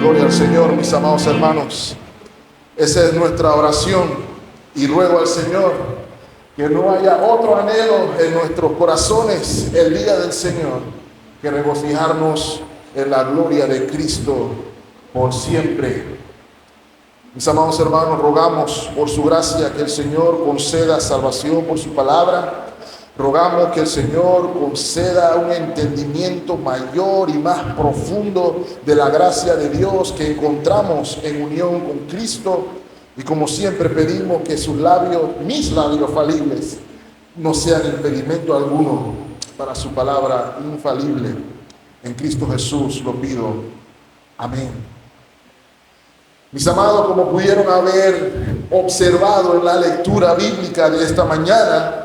Gloria al Señor, mis amados hermanos. Esa es nuestra oración y ruego al Señor que no haya otro anhelo en nuestros corazones el día del Señor que regocijarnos en la gloria de Cristo por siempre. Mis amados hermanos, rogamos por su gracia que el Señor conceda salvación por su palabra. Rogamos que el Señor conceda un entendimiento mayor y más profundo de la gracia de Dios que encontramos en unión con Cristo. Y como siempre pedimos que sus labios, mis labios falibles, no sean impedimento alguno para su palabra infalible. En Cristo Jesús lo pido. Amén. Mis amados, como pudieron haber observado en la lectura bíblica de esta mañana,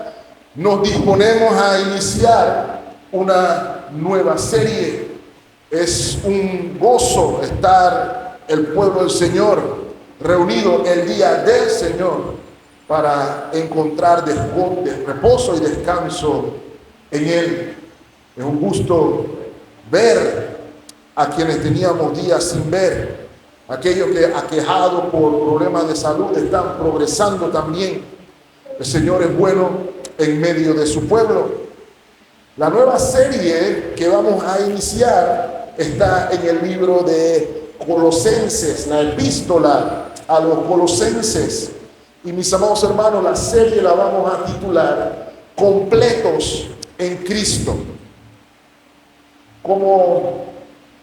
nos disponemos a iniciar una nueva serie. Es un gozo estar el pueblo del Señor reunido el día del Señor para encontrar reposo y descanso en Él. Es un gusto ver a quienes teníamos días sin ver, aquellos que aquejados por problemas de salud están progresando también. El Señor es bueno en medio de su pueblo. La nueva serie que vamos a iniciar está en el libro de Colosenses, la epístola a los Colosenses. Y mis amados hermanos, la serie la vamos a titular Completos en Cristo. Como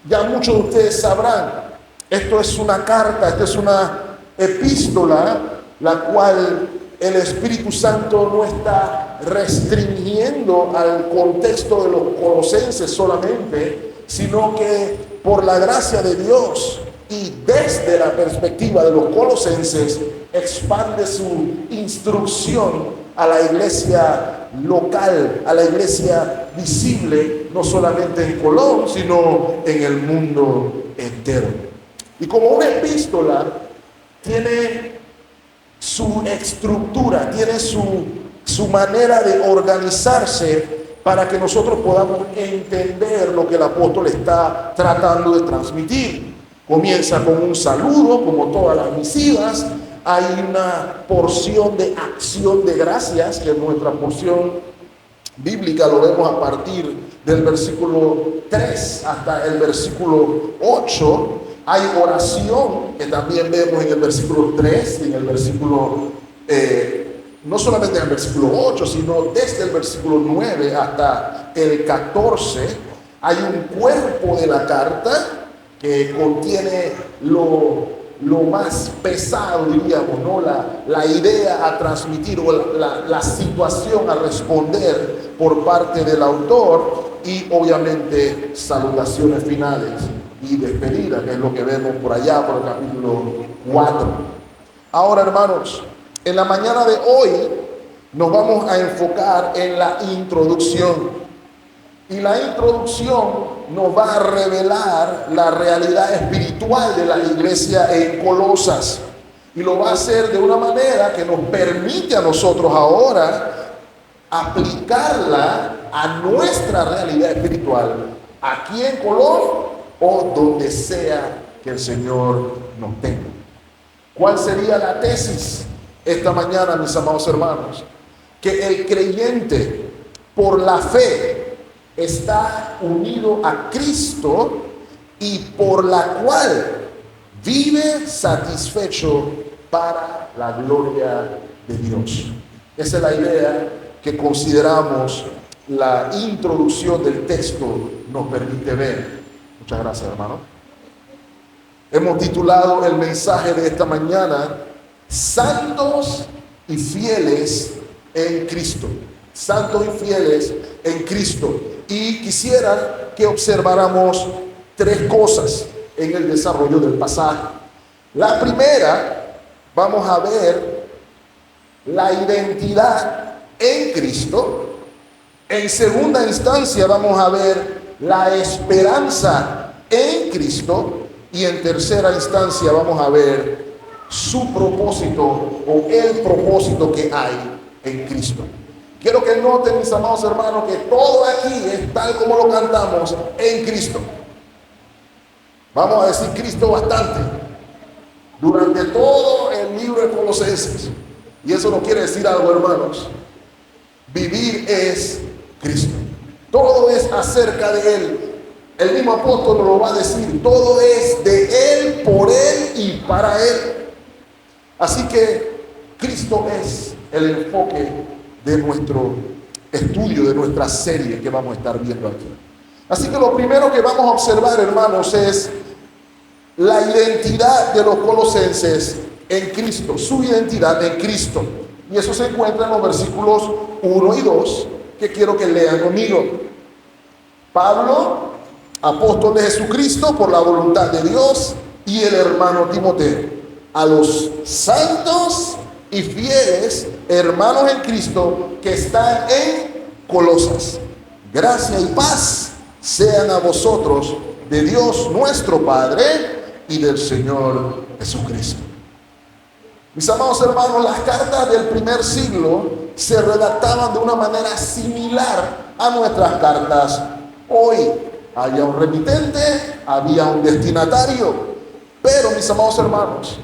ya muchos de ustedes sabrán, esto es una carta, esto es una epístola, la cual el Espíritu Santo no está restringiendo al contexto de los colosenses solamente, sino que por la gracia de Dios y desde la perspectiva de los colosenses expande su instrucción a la iglesia local, a la iglesia visible, no solamente en Colón, sino en el mundo entero. Y como una epístola tiene su estructura, tiene su manera de organizarse para que nosotros podamos entender lo que el apóstol está tratando de transmitir. Comienza con un saludo, como todas las misivas. Hay una porción de acción de gracias, que es nuestra porción bíblica, lo vemos a partir del versículo 3 hasta el versículo 8. Hay oración, que también vemos en el versículo 3 y en el versículo, no solamente en el versículo 8, sino desde el versículo 9 hasta el 14. Hay un cuerpo de la carta que contiene lo más pesado, diríamos, ¿no? La idea a transmitir o la situación a responder por parte del autor y obviamente salutaciones finales y despedida, que es lo que vemos por allá, por el capítulo 4. Ahora, hermanos, en la mañana de hoy nos vamos a enfocar en la introducción. Y la introducción nos va a revelar la realidad espiritual de la iglesia en Colosas. Y lo va a hacer de una manera que nos permite a nosotros ahora aplicarla a nuestra realidad espiritual, aquí en Colón o donde sea que el Señor nos tenga. ¿Cuál sería la tesis esta mañana, mis amados hermanos? Que el creyente, por la fe, está unido a Cristo y por la cual vive satisfecho para la gloria de Dios. Esa es la idea que consideramos la introducción del texto nos permite ver. Muchas gracias, hermano. Hemos titulado el mensaje de esta mañana Santos y fieles en Cristo. Santos y fieles en Cristo. Y quisiera que observáramos tres cosas en el desarrollo del pasaje. La primera, vamos a ver la identidad en Cristo. En segunda instancia, vamos a ver la esperanza en Cristo. Y en tercera instancia, vamos a ver su propósito o el propósito que hay en Cristo. Quiero que noten, mis amados hermanos, que todo aquí es tal como lo cantamos en Cristo. Vamos a decir Cristo bastante durante todo el libro de Colosenses. Y eso no quiere decir algo, hermanos. Vivir es Cristo. Todo es acerca de Él. El mismo apóstol nos lo va a decir. Todo es de Él, por Él y para Él. Así que Cristo es el enfoque de nuestro estudio, de nuestra serie que vamos a estar viendo aquí. Así que lo primero que vamos a observar, hermanos, es la identidad de los colosenses en Cristo, su identidad en Cristo. Y eso se encuentra en los versículos 1 y 2, que quiero que lean conmigo. Pablo, apóstol de Jesucristo por la voluntad de Dios, y el hermano Timoteo, a los santos y fieles hermanos en Cristo que están en Colosas. Gracia y paz sean a vosotros de Dios nuestro Padre y del Señor Jesucristo. Mis amados hermanos, las cartas del primer siglo se redactaban de una manera similar a nuestras cartas hoy. Había un remitente, había un destinatario, pero mis amados hermanos,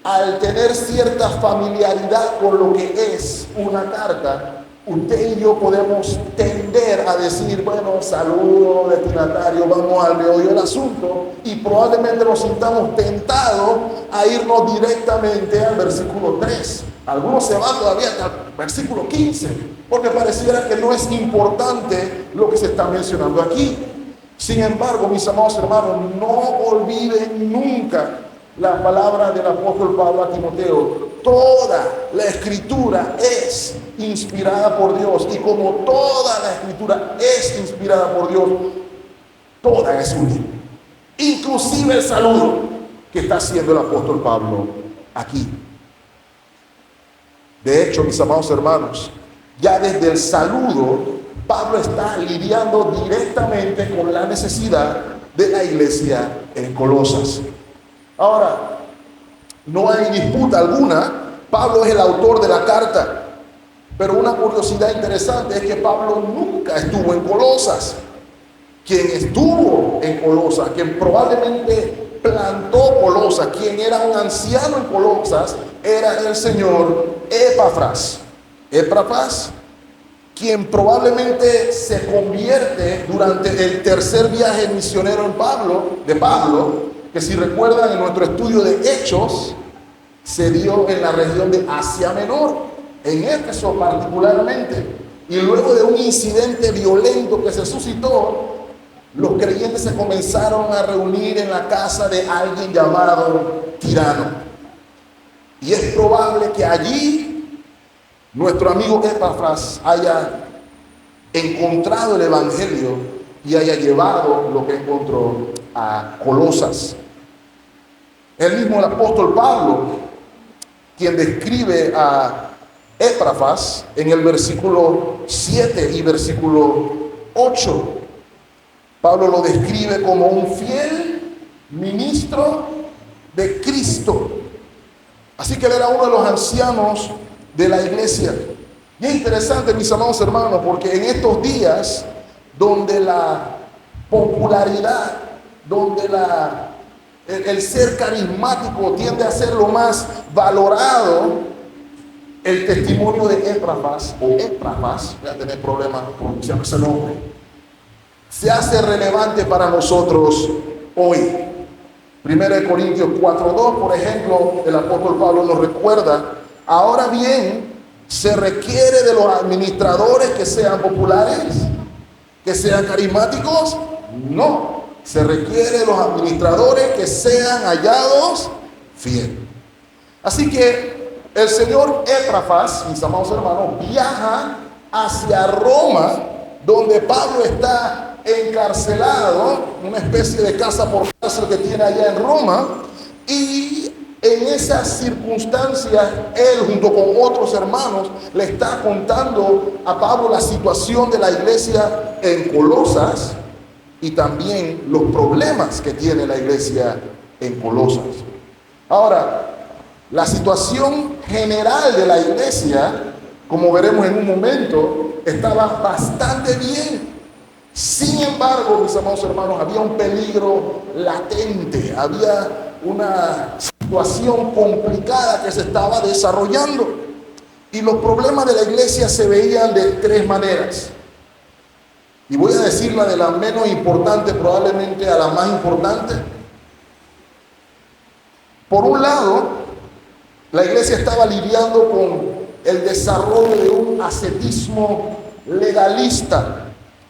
al tener cierta familiaridad con lo que es una carta, usted y yo podemos tender a decir, bueno, saludo, destinatario, vamos al meollo del asunto, y probablemente nos sintamos tentados a irnos directamente al versículo 3. Algunos se van todavía hasta el versículo 15, porque pareciera que no es importante lo que se está mencionando aquí. Sin embargo, mis amados hermanos, no olviden nunca la palabra del apóstol Pablo a Timoteo. Toda la escritura es inspirada por Dios, y como toda la escritura es inspirada por Dios, toda es útil, inclusive el saludo que está haciendo el apóstol Pablo aquí. De hecho, mis amados hermanos, ya desde el saludo Pablo está lidiando directamente con la necesidad de la iglesia en Colosas. Ahora, no hay disputa alguna, Pablo es el autor de la carta, pero una curiosidad interesante es que Pablo nunca estuvo en Colosas. Quien estuvo en Colosas, quien probablemente plantó Colosas, quien era un anciano en Colosas, era el señor Epafras. Epafras, quien probablemente se convierte durante el tercer viaje misionero de Pablo, que si recuerdan en nuestro estudio de Hechos, se dio en la región de Asia Menor, en Éfeso particularmente, y luego de un incidente violento que se suscitó, los creyentes se comenzaron a reunir en la casa de alguien llamado Tirano, y es probable que allí nuestro amigo Epafras haya encontrado el evangelio y haya llevado lo que encontró a Colosas. El mismo apóstol Pablo, quien describe a Epafras en el versículo 7 y versículo 8, Pablo lo describe como un fiel ministro de Cristo. Así que él era uno de los ancianos de la iglesia. Y es interesante, mis amados hermanos, porque en estos días donde la popularidad, donde el ser carismático tiende a ser lo más valorado, el testimonio de Epafras, voy a tener problemas pronunciando ese nombre, se hace relevante para nosotros hoy. 1 Corintios 4:2, por ejemplo, el apóstol Pablo nos recuerda: ahora bien, se requiere de los administradores que sean populares, que sean carismáticos. No, se requiere de los administradores que sean hallados fieles. Así que el señor Epafras, mis amados hermanos, viaja hacia Roma, donde Pablo está encarcelado, una especie de casa por cárcel que tiene allá en Roma, y en esas circunstancias él junto con otros hermanos le está contando a Pablo la situación de la iglesia en Colosas y también los problemas que tiene la iglesia en Colosas. Ahora, la situación general de la iglesia, como veremos en un momento, estaba bastante bien. Sin embargo, mis amados hermanos, había un peligro latente, había una situación complicada que se estaba desarrollando. Y los problemas de la iglesia se veían de tres maneras. Y voy a decirla de la menos importante probablemente a la más importante. Por un lado, la iglesia estaba lidiando con el desarrollo de un ascetismo legalista.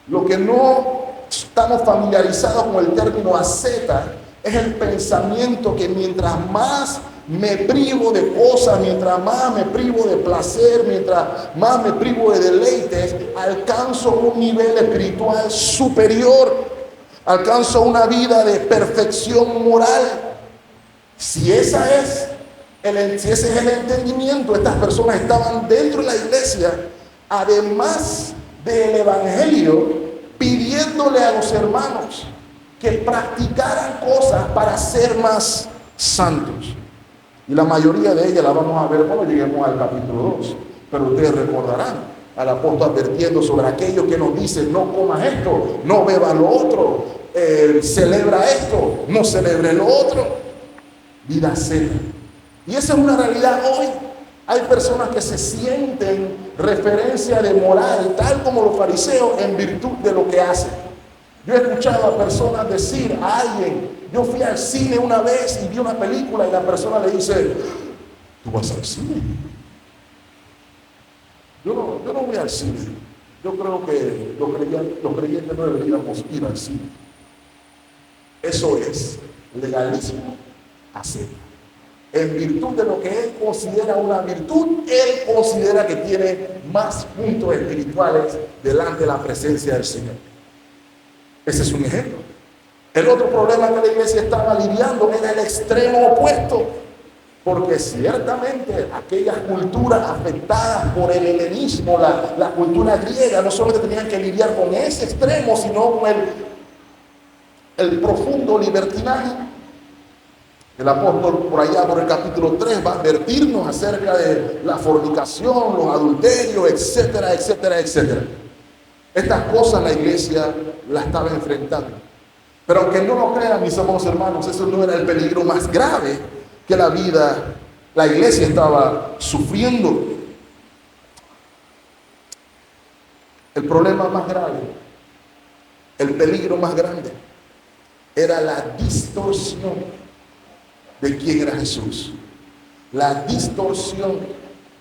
Lo que no estamos familiarizados con el término asceta es el pensamiento que mientras más me privo de cosas, mientras más me privo de placer, mientras más me privo de deleites, alcanzo un nivel espiritual superior, alcanzo una vida de perfección moral. Si ese es el entendimiento, estas personas estaban dentro de la iglesia, además del evangelio, pidiéndole a los hermanos que practicaran cosas para ser más santos. Y la mayoría de ellas la vamos a ver cuando lleguemos al capítulo 2. Pero ustedes recordarán al apóstol advirtiendo sobre aquellos que nos dicen: no comas esto, no bebas lo otro, celebra esto, no celebre lo otro. Vida asceta. Y esa es una realidad hoy. Hay personas que se sienten referencia de moral, tal como los fariseos, en virtud de lo que hacen. Yo he escuchado a personas decir a alguien: yo fui al cine una vez y vi una película, y la persona le dice: ¿tú vas al cine? Yo no voy al cine. Yo creo que los creyentes no deberíamos ir al cine. Eso es legalismo asceta. En virtud de lo que él considera una virtud, él considera que tiene más puntos espirituales delante de la presencia del Señor. Ese es un ejemplo. El otro problema que la iglesia estaba lidiando era el extremo opuesto, porque ciertamente aquellas culturas afectadas por el helenismo, la cultura griega, no solamente tenían que lidiar con ese extremo, sino con el profundo libertinaje. El apóstol por allá, por el capítulo 3, va a advertirnos acerca de la fornicación, los adulterios, etcétera, etcétera, etcétera. Estas cosas la iglesia las estaba enfrentando. Pero aunque no lo crean, mis amados hermanos, eso no era el peligro más grave que la iglesia estaba sufriendo. El problema más grave, el peligro más grande, era la distorsión de quién era Jesús. La distorsión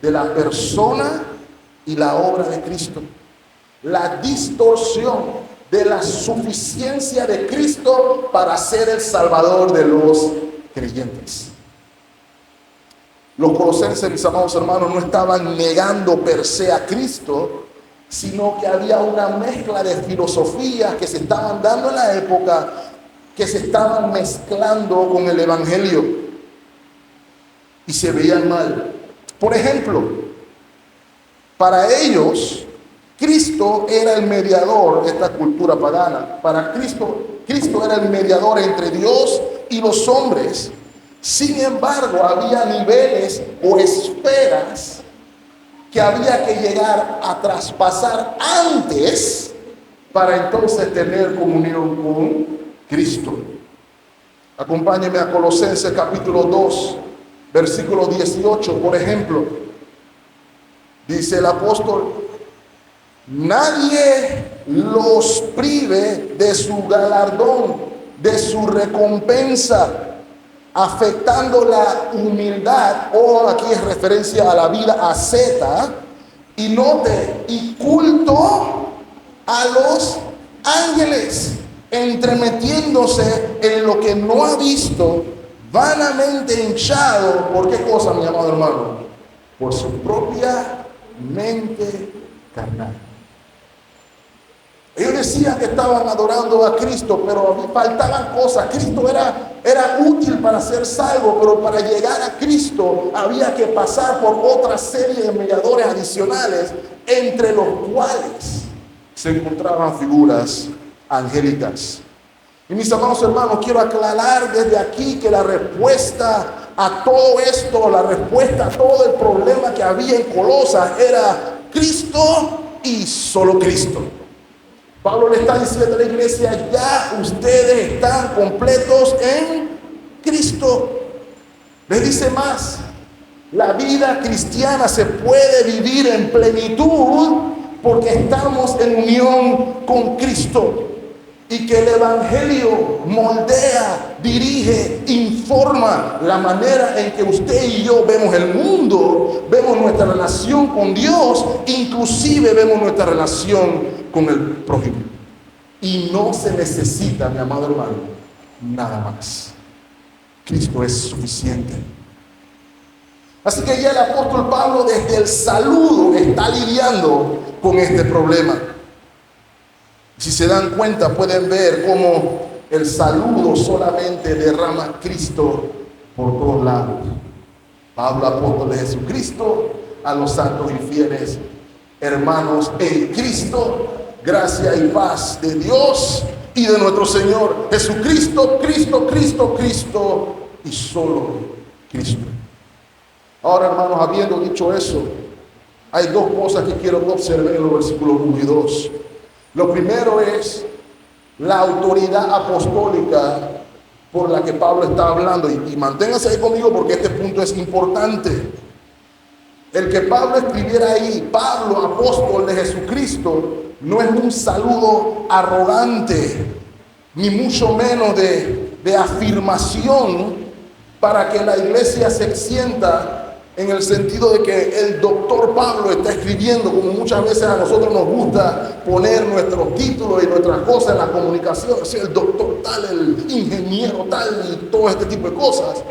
de la persona y la obra de Cristo. La distorsión de la suficiencia de Cristo para ser el Salvador de los creyentes. Los colosenses, mis amados hermanos, no estaban negando per se a Cristo, sino que había una mezcla de filosofías que se estaban dando en la época, que se estaban mezclando con el evangelio y se veían mal. Por ejemplo, para ellos Cristo era el mediador de esta cultura pagana. Para Cristo era el mediador entre Dios y los hombres. Sin embargo, había niveles o esferas que había que llegar a traspasar antes para entonces tener comunión con Cristo. Acompáñenme a Colosenses capítulo 2, versículo 18, por ejemplo. Dice el apóstol: nadie los prive de su galardón, de su recompensa, afectando la humildad, o aquí es referencia a la vida asceta, y note, y culto a los ángeles, entremetiéndose en lo que no ha visto, vanamente hinchado. ¿Por qué cosa, mi amado hermano? Por su propia mente carnal. Ellos decían que estaban adorando a Cristo, pero faltaban cosas. Cristo era útil para ser salvo, pero para llegar a Cristo había que pasar por otra serie de mediadores adicionales, entre los cuales se encontraban figuras angélicas. Y mis amados hermanos, quiero aclarar desde aquí que la respuesta a todo esto, la respuesta a todo el problema que había en Colosas era Cristo y solo Cristo. Pablo le está diciendo a la iglesia, ya ustedes están completos en Cristo. Les dice más, la vida cristiana se puede vivir en plenitud porque estamos en unión con Cristo. Y que el Evangelio moldea, dirige, informa la manera en que usted y yo vemos el mundo, vemos nuestra relación con Dios, inclusive vemos nuestra relación con el prójimo. Y no se necesita, mi amado hermano, nada más. Cristo es suficiente. Así que ya el apóstol Pablo desde el saludo está lidiando con este problema. Si se dan cuenta, pueden ver cómo el saludo solamente derrama a Cristo por todos lados. Pablo, apóstol de Jesucristo, a los santos y fieles hermanos en Cristo, gracia y paz de Dios y de nuestro Señor Jesucristo, Cristo y solo Cristo. Ahora, hermanos, habiendo dicho eso, hay dos cosas que quiero que observen en los versículos 1 y 2. Lo primero es la autoridad apostólica por la que Pablo está hablando. Y manténganse ahí conmigo porque este punto es importante. El que Pablo escribiera ahí, Pablo, apóstol de Jesucristo, no es un saludo arrogante, ni mucho menos de afirmación para que la iglesia se sienta en el sentido de que el doctor Pablo está escribiendo, como muchas veces a nosotros nos gusta poner nuestros títulos y nuestras cosas en la comunicación, así el doctor tal, el ingeniero tal y todo este tipo de cosas.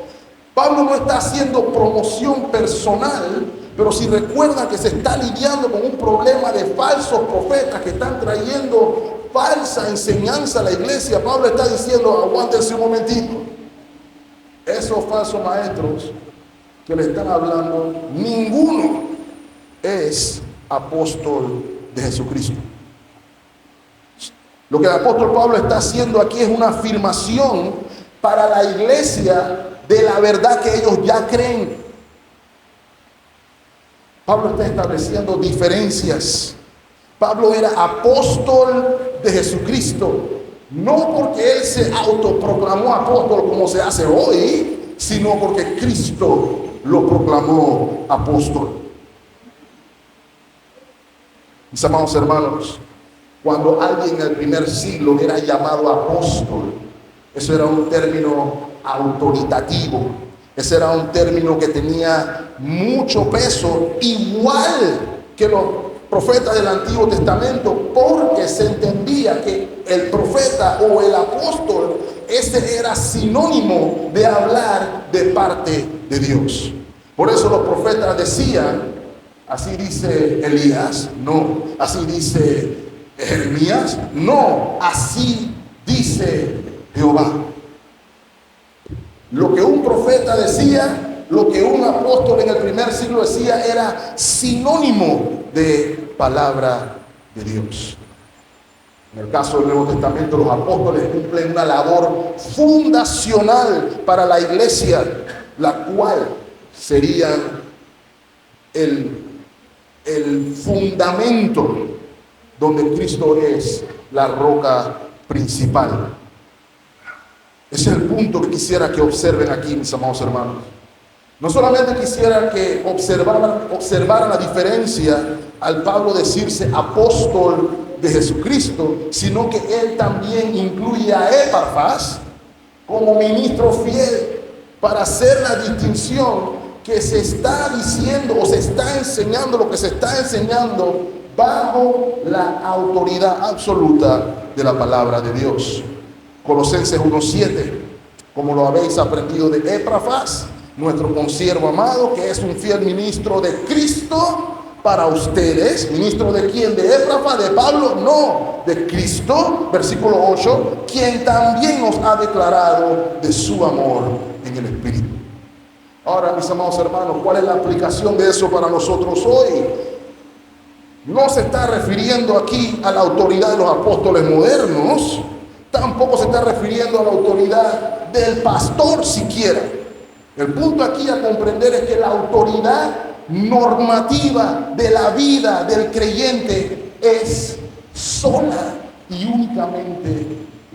Pablo no está haciendo promoción personal, pero si recuerdan que se está lidiando con un problema de falsos profetas que están trayendo falsa enseñanza a la iglesia, Pablo está diciendo, aguántense un momentito, esos falsos maestros que le están hablando, ninguno es apóstol de Jesucristo. Lo que el apóstol Pablo está haciendo aquí es una afirmación para la iglesia de la verdad que ellos ya creen. Pablo está estableciendo diferencias. Pablo era apóstol de Jesucristo, no porque él se autoproclamó apóstol como se hace hoy, sino porque Cristo lo proclamó apóstol. Mis amados hermanos, cuando alguien en el primer siglo era llamado apóstol, eso era un término autoritativo, ese era un término que tenía mucho peso, igual que los profetas del Antiguo Testamento, porque se entendía que el profeta o el apóstol, ese era sinónimo de hablar de parte de Dios. Por eso los profetas decían, así dice Elías, no, así dice Jeremías, no, así dice Jehová. Lo que un profeta decía, lo que un apóstol en el primer siglo decía, era sinónimo de palabra de Dios. En el caso del Nuevo Testamento, los apóstoles cumplen una labor fundacional para la iglesia, la cual serían el fundamento donde Cristo es la roca principal. Ese es el punto que quisiera que observen aquí, mis amados hermanos. No solamente quisiera que observaran la diferencia al Pablo decirse apóstol de Jesucristo, sino que él también incluye a Epafras como ministro fiel para hacer la distinción que se está diciendo o se está enseñando lo que se está enseñando bajo la autoridad absoluta de la palabra de Dios. Colosenses 1:7, como lo habéis aprendido de Epafras, nuestro consiervo amado, que es un fiel ministro de Cristo para ustedes. ¿Ministro de quién? ¿De Epafras? ¿De Pablo? No, de Cristo. Versículo 8, quien también nos ha declarado de su amor en el Espíritu. Ahora, mis amados hermanos, ¿cuál es la aplicación de eso para nosotros hoy? No se está refiriendo aquí a la autoridad de los apóstoles modernos, tampoco se está refiriendo a la autoridad del pastor siquiera. El punto aquí a comprender es que la autoridad normativa de la vida del creyente es sola y únicamente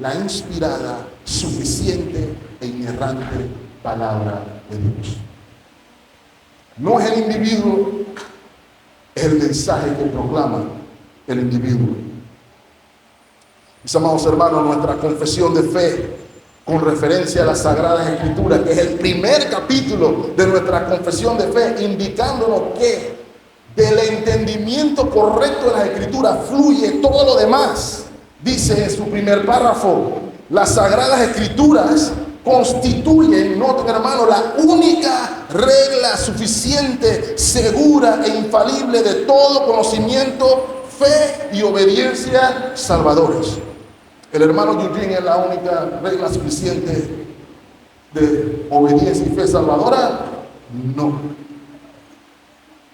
la inspirada, suficiente e inerrante palabra de Dios. No es el individuo, es el mensaje que proclama el individuo. Mis amados hermanos, nuestra confesión de fe con referencia a las Sagradas Escrituras, que es el primer capítulo de nuestra confesión de fe, indicándonos que del entendimiento correcto de las Escrituras fluye todo lo demás. Dice en su primer párrafo, las Sagradas Escrituras constituyen, noten hermano, la única regla suficiente, segura e infalible de todo conocimiento, fe y obediencia salvadores. El hermano Eugene es la única regla suficiente de obediencia y fe salvadora. No.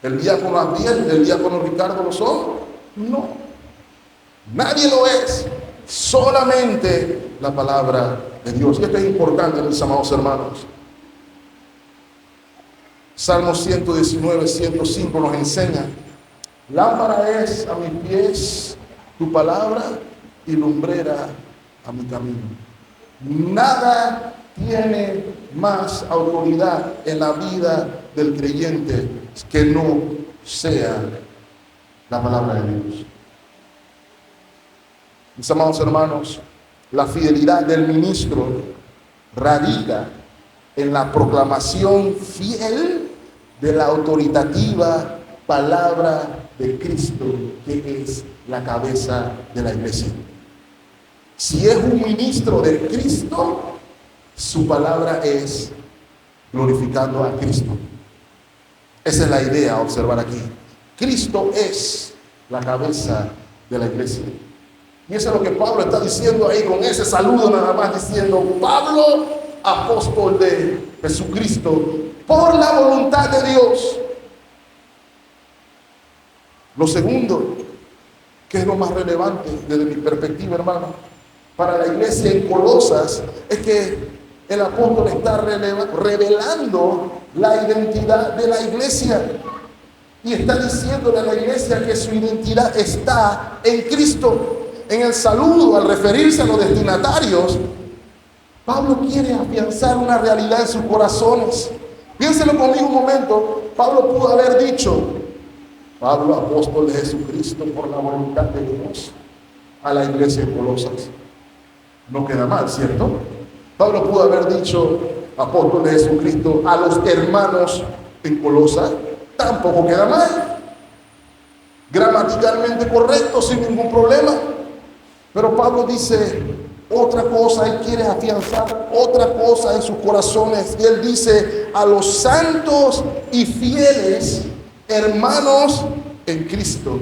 ¿El diácono Abdiel, el diácono Ricardo lo son? No. Nadie lo es. Solamente la palabra de Dios. Y esto es importante, mis amados hermanos. Salmo 119, 105 nos enseña: lámpara es a mis pies tu palabra y lumbrera a mi camino. Nada tiene más autoridad en la vida del creyente que no sea la palabra de Dios. Mis amados hermanos, la fidelidad del ministro radica en la proclamación fiel de la autoritativa palabra de Cristo, que es la cabeza de la iglesia. Si es un ministro de Cristo, su palabra es glorificando a Cristo. Esa es la idea a observar aquí. Cristo es la cabeza de la iglesia. Y eso es lo que Pablo está diciendo ahí con ese saludo, nada más diciendo: Pablo, apóstol de Jesucristo, por la voluntad de Dios. Lo segundo, que es lo más relevante desde mi perspectiva, hermano, para la iglesia en Colosas, es que el apóstol está revelando la identidad de la iglesia. Y está diciéndole a la iglesia que su identidad está en Cristo. En el saludo, al referirse a los destinatarios, Pablo quiere afianzar una realidad en sus corazones. Piénselo conmigo un momento. Pablo pudo haber dicho: Pablo, apóstol de Jesucristo por la voluntad de Dios, a la iglesia de Colosas. No queda mal, ¿cierto? Pablo pudo haber dicho: apóstol de Jesucristo a los hermanos en Colosas. Tampoco queda mal. Gramaticalmente correcto, sin ningún problema. Pero Pablo dice otra cosa, él quiere afianzar otra cosa en sus corazones. Y él dice: a los santos y fieles hermanos en Cristo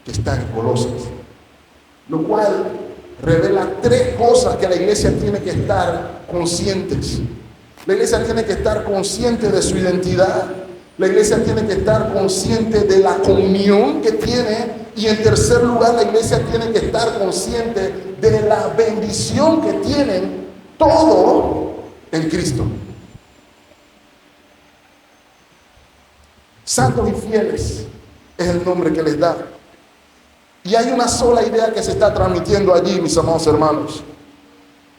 que están en Colosas. Lo cual revela tres cosas que la iglesia tiene que estar conscientes. La iglesia tiene que estar consciente de su identidad. La iglesia tiene que estar consciente de la comunión que tiene. Y en tercer lugar, la iglesia tiene que estar consciente de la bendición que tienen todo en Cristo. Santos y fieles es el nombre que les da. Y hay una sola idea que se está transmitiendo allí, mis amados hermanos.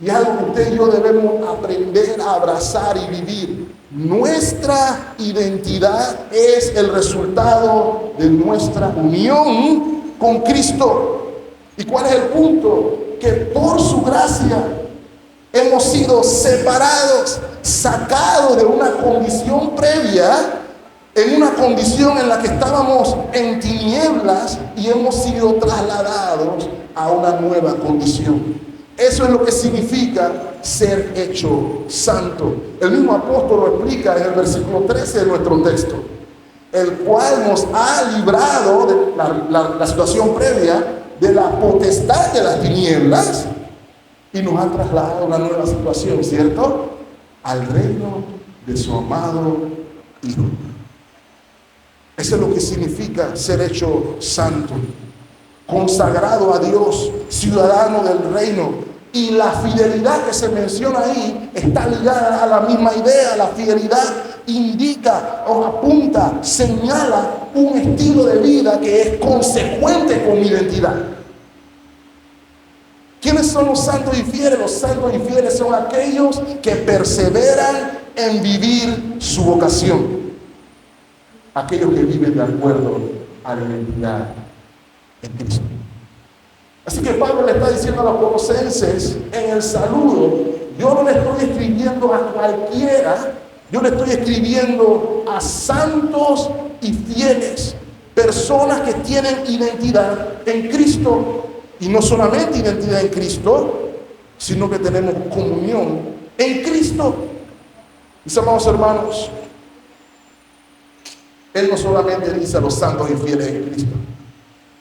Y algo que usted y yo debemos aprender a abrazar y vivir. Nuestra identidad es el resultado de nuestra unión con Cristo. ¿Y cuál es el punto? Que por su gracia hemos sido separados, sacados de una condición previa, en una condición en la que estábamos en tinieblas, y hemos sido trasladados a una nueva condición. Eso es lo que significa ser hecho santo. El mismo apóstol lo explica en el versículo 13 de nuestro texto, el cual nos ha librado de la situación previa de la potestad de las tinieblas y nos ha trasladado a una nueva situación, ¿cierto? Al reino de su amado Hijo. Eso es lo que significa ser hecho santo, consagrado a Dios, ciudadano del reino. Y la fidelidad que se menciona ahí está ligada a la misma idea. La fidelidad indica o apunta, señala un estilo de vida que es consecuente con mi identidad. ¿Quiénes son los santos y fieles? Los santos y fieles son aquellos que perseveran en vivir su vocación. Aquellos que viven de acuerdo a la identidad en Cristo. Así que Pablo le está diciendo a los colosenses en el saludo, yo no le estoy escribiendo a cualquiera, yo le estoy escribiendo a santos y fieles, personas que tienen identidad en Cristo. Y no solamente identidad en Cristo, sino que tenemos comunión en Cristo. Mis amados hermanos, Él no solamente dice a los santos y fieles en Cristo,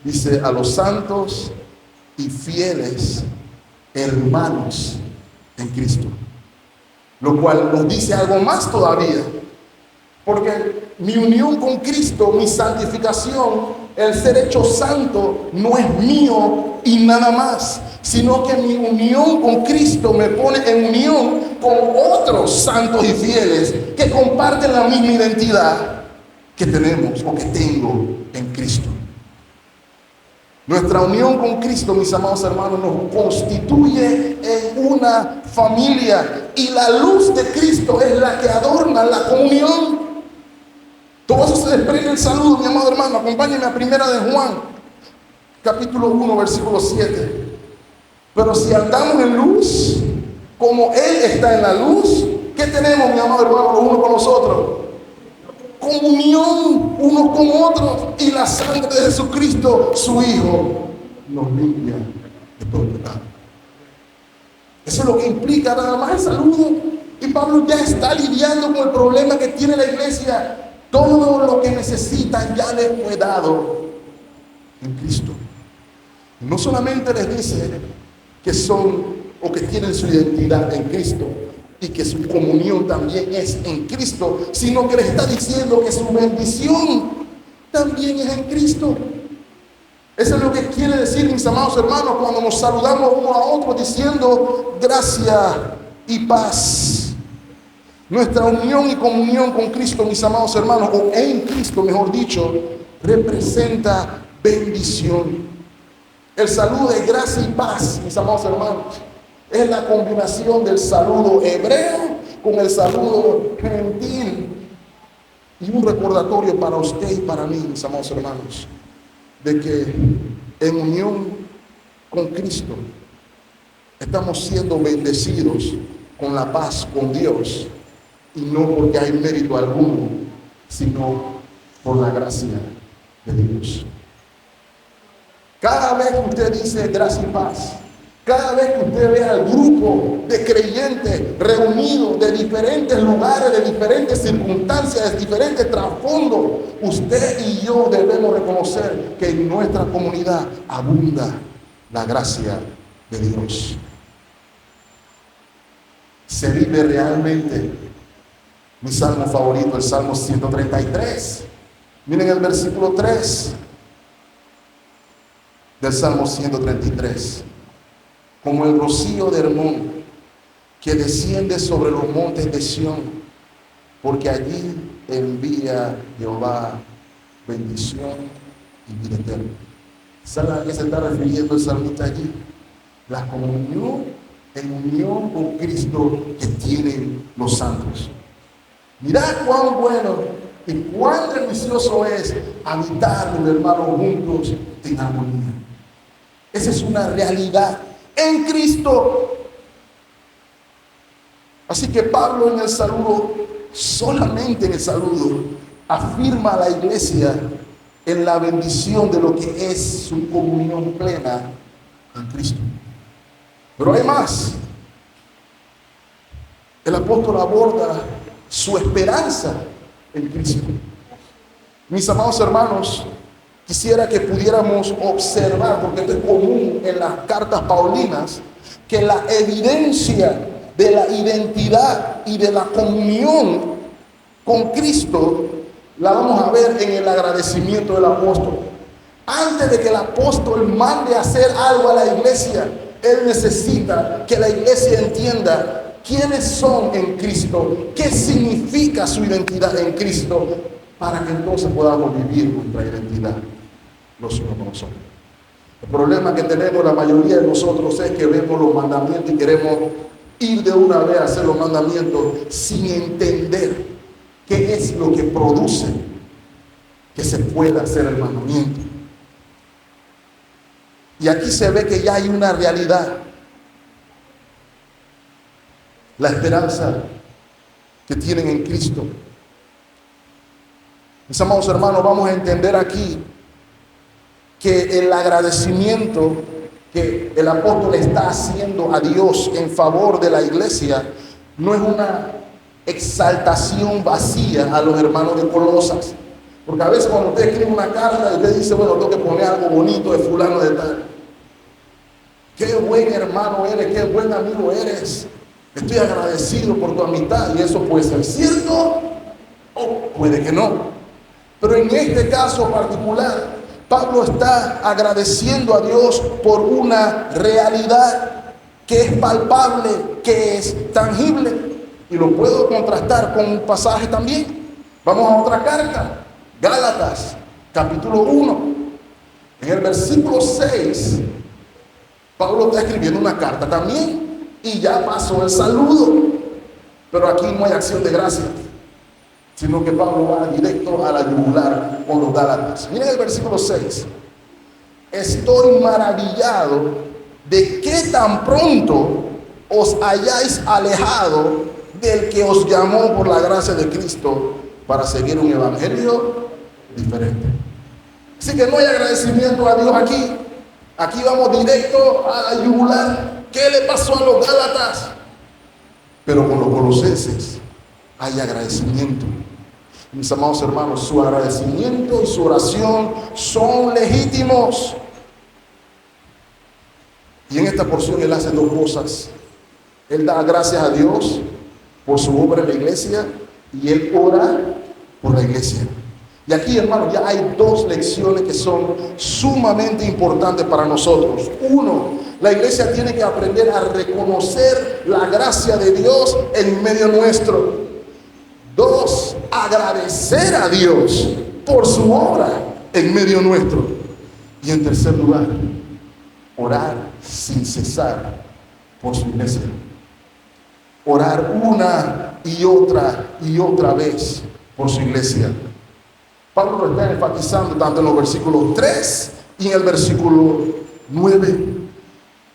dice a los santos y fieles hermanos en Cristo, lo cual nos dice algo más todavía, porque mi unión con Cristo, mi santificación, el ser hecho santo, no es mío y nada más, sino que mi unión con Cristo me pone en unión con otros santos y fieles que comparten la misma identidad que tenemos o que tengo en Cristo. Nuestra unión con Cristo, mis amados hermanos, nos constituye en una familia, y la luz de Cristo es la que adorna la comunión. Todo eso se desprende el saludo, mi amado hermano. Acompáñenme a Primera de Juan, capítulo 1, versículo 7. Pero si andamos en luz, como Él está en la luz, ¿qué tenemos, mi amado hermano, los unos con los otros? Comunión unos con otros, y la sangre de Jesucristo, su Hijo, nos limpia de todo pecado. Eso es lo que implica nada más el saludo. Y Pablo ya está lidiando con el problema que tiene la iglesia. Todo lo que necesitan ya les fue dado en Cristo. No solamente les dice que son o que tienen su identidad en Cristo y que su comunión también es en Cristo, sino que les está diciendo que su bendición también es en Cristo. Eso es lo que quiere decir, mis amados hermanos, cuando nos saludamos uno a otro diciendo gracia y paz. Nuestra unión y comunión con Cristo, mis amados hermanos, o en Cristo, mejor dicho, representa bendición. El saludo de gracia y paz, mis amados hermanos, es la combinación del saludo hebreo con el saludo gentil. Y un recordatorio para usted y para mí, mis amados hermanos, de que en unión con Cristo estamos siendo bendecidos con la paz con Dios. Y no porque hay mérito alguno, sino por la gracia de Dios. Cada vez que usted dice gracia y paz, cada vez que usted ve al grupo de creyentes reunidos de diferentes lugares, de diferentes circunstancias, de diferentes trasfondos, usted y yo debemos reconocer que en nuestra comunidad abunda la gracia de Dios. Se vive realmente. Mi salmo favorito, el Salmo 133. Miren el versículo 3 del Salmo 133. Como el rocío de Hermón, que desciende sobre los montes de Sión, porque allí envía Jehová bendición y vida eterna. ¿Saben a qué se está refiriendo el salmista allí? La comunión en unión con Cristo que tienen los santos. Mirad cuán bueno y cuán delicioso es habitar, mis hermanos, juntos en armonía. Esa es una realidad en Cristo. Así que Pablo en el saludo, solamente en el saludo, afirma a la iglesia en la bendición de lo que es su comunión plena en Cristo. Pero hay más. El apóstol aborda su esperanza en Cristo. Mis amados hermanos, quisiera que pudiéramos observar, porque esto es común en las cartas paulinas, que la evidencia de la identidad y de la comunión con Cristo la vamos a ver en el agradecimiento del apóstol. Antes de que el apóstol mande a hacer algo a la iglesia, él necesita que la iglesia entienda quiénes son en Cristo, qué significa su identidad en Cristo, para que entonces podamos vivir nuestra identidad los unos con los otros. El problema que tenemos la mayoría de nosotros es que vemos los mandamientos y queremos ir de una vez a hacer los mandamientos sin entender qué es lo que produce que se pueda hacer el mandamiento. Y aquí se ve que ya hay una realidad. La esperanza que tienen en Cristo. Mis amados hermanos, vamos a entender aquí que el agradecimiento que el apóstol está haciendo a Dios en favor de la iglesia no es una exaltación vacía a los hermanos de Colosas. Porque a veces cuando usted escribe una carta, usted dice, bueno, tengo que poner algo bonito de fulano de tal. Qué buen hermano eres, qué buen amigo eres. Estoy agradecido por tu amistad. Y eso puede ser cierto o puede que no. Pero en este caso particular, Pablo está agradeciendo a Dios por una realidad que es palpable, que es tangible. Y lo puedo contrastar con un pasaje también. Vamos a otra carta, Gálatas, capítulo 1. En el versículo 6, Pablo está escribiendo una carta también. Y ya pasó el saludo. Pero aquí no hay acción de gracias, sino que Pablo va directo a la yugular con los Gálatas. Miren el versículo 6. Estoy maravillado de que tan pronto os hayáis alejado del que os llamó por la gracia de Cristo para seguir un evangelio diferente. Así que no hay agradecimiento a Dios aquí. Aquí vamos directo a la yugular. ¿Qué le pasó a los Gálatas? Pero con los colosenses hay agradecimiento. Mis amados hermanos, su agradecimiento y su oración son legítimos. Y en esta porción él hace dos cosas. Él da gracias a Dios por su obra en la iglesia y él ora por la iglesia. Y aquí, hermanos, ya hay dos lecciones que son sumamente importantes para nosotros. Uno, la iglesia tiene que aprender a reconocer la gracia de Dios en medio nuestro. Dos, agradecer a Dios por su obra en medio nuestro. Y en tercer lugar, orar sin cesar por su iglesia. Orar una y otra vez por su iglesia. Pablo lo está enfatizando tanto en los versículos 3 y en el versículo 9.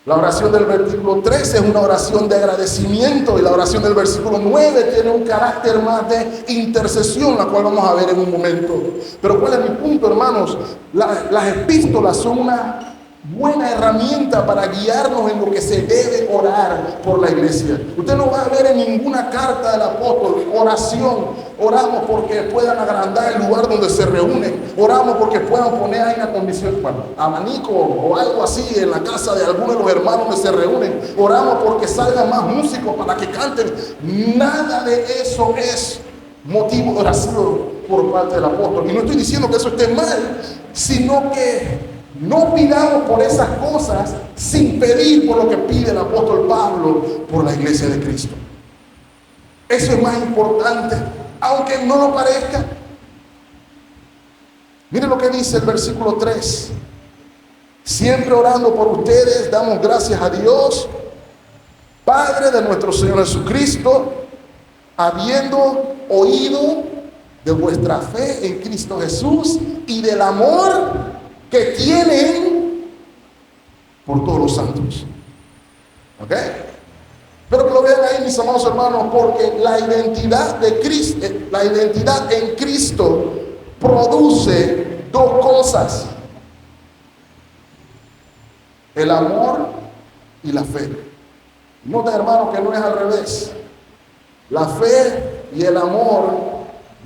La oración del versículo 3 es una oración de agradecimiento y la oración del versículo 9 tiene un carácter más de intercesión, la cual vamos a ver en un momento. Pero ¿cuál es mi punto, hermanos? Las epístolas son una buena herramienta para guiarnos en lo que se debe orar por la iglesia. Usted no va a ver en ninguna carta del apóstol oración. Oramos porque puedan agrandar el lugar donde se reúnen. Oramos porque puedan poner ahí una condición, bueno, abanico o algo así en la casa de alguno de los hermanos donde se reúnen. Oramos porque salgan más músicos para que canten. Nada de eso es motivo de oración por parte del apóstol. Y no estoy diciendo que eso esté mal, sino que no pidamos por esas cosas sin pedir por lo que pide el apóstol Pablo por la iglesia de Cristo. Eso es más importante, aunque no lo parezca. Miren lo que dice el versículo 3. Siempre orando por ustedes, damos gracias a Dios, Padre de nuestro Señor Jesucristo, habiendo oído de vuestra fe en Cristo Jesús y del amor que tienen por todos los santos. ¿Ok? Pero que lo vean ahí, mis amados hermanos, porque la identidad de Cristo, la identidad en Cristo produce dos cosas: el amor y la fe. Noten, hermanos, que no es al revés. La fe y el amor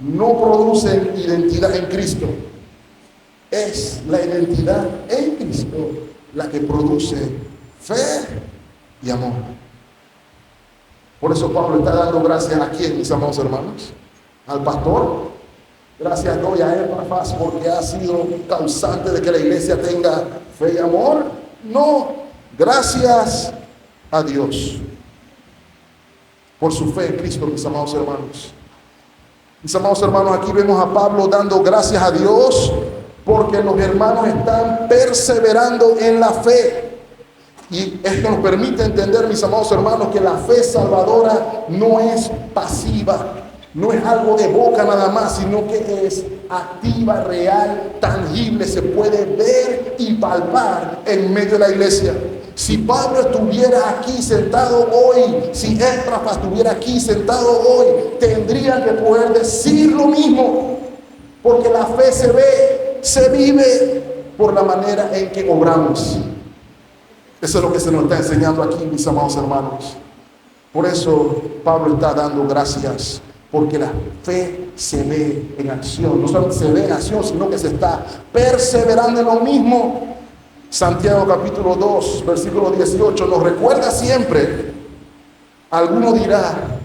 no producen identidad en Cristo. Es la identidad en Cristo la que produce fe y amor. Por eso Pablo está dando gracias a quién, mis amados hermanos, al pastor. Gracias doy a Epafras porque ha sido causante de que la iglesia tenga fe y amor. No, gracias a Dios por su fe en Cristo, mis amados hermanos. Mis amados hermanos, aquí vemos a Pablo dando gracias a Dios porque los hermanos están perseverando en la fe. Y esto nos permite entender, mis amados hermanos, que la fe salvadora no es pasiva, no es algo de boca nada más, sino que es activa, real, tangible, se puede ver y palpar en medio de la iglesia. Si Pablo estuviera aquí sentado hoy, si Éfrafas estuviera aquí sentado hoy, tendría que poder decir lo mismo, porque la fe se ve, se vive por la manera en que obramos. Eso es lo que se nos está enseñando aquí, mis amados hermanos. Por eso Pablo está dando gracias, porque la fe se ve en acción. No solamente se ve en acción, sino que se está perseverando en lo mismo. Santiago capítulo 2, versículo 18, nos recuerda siempre. Alguno dirá,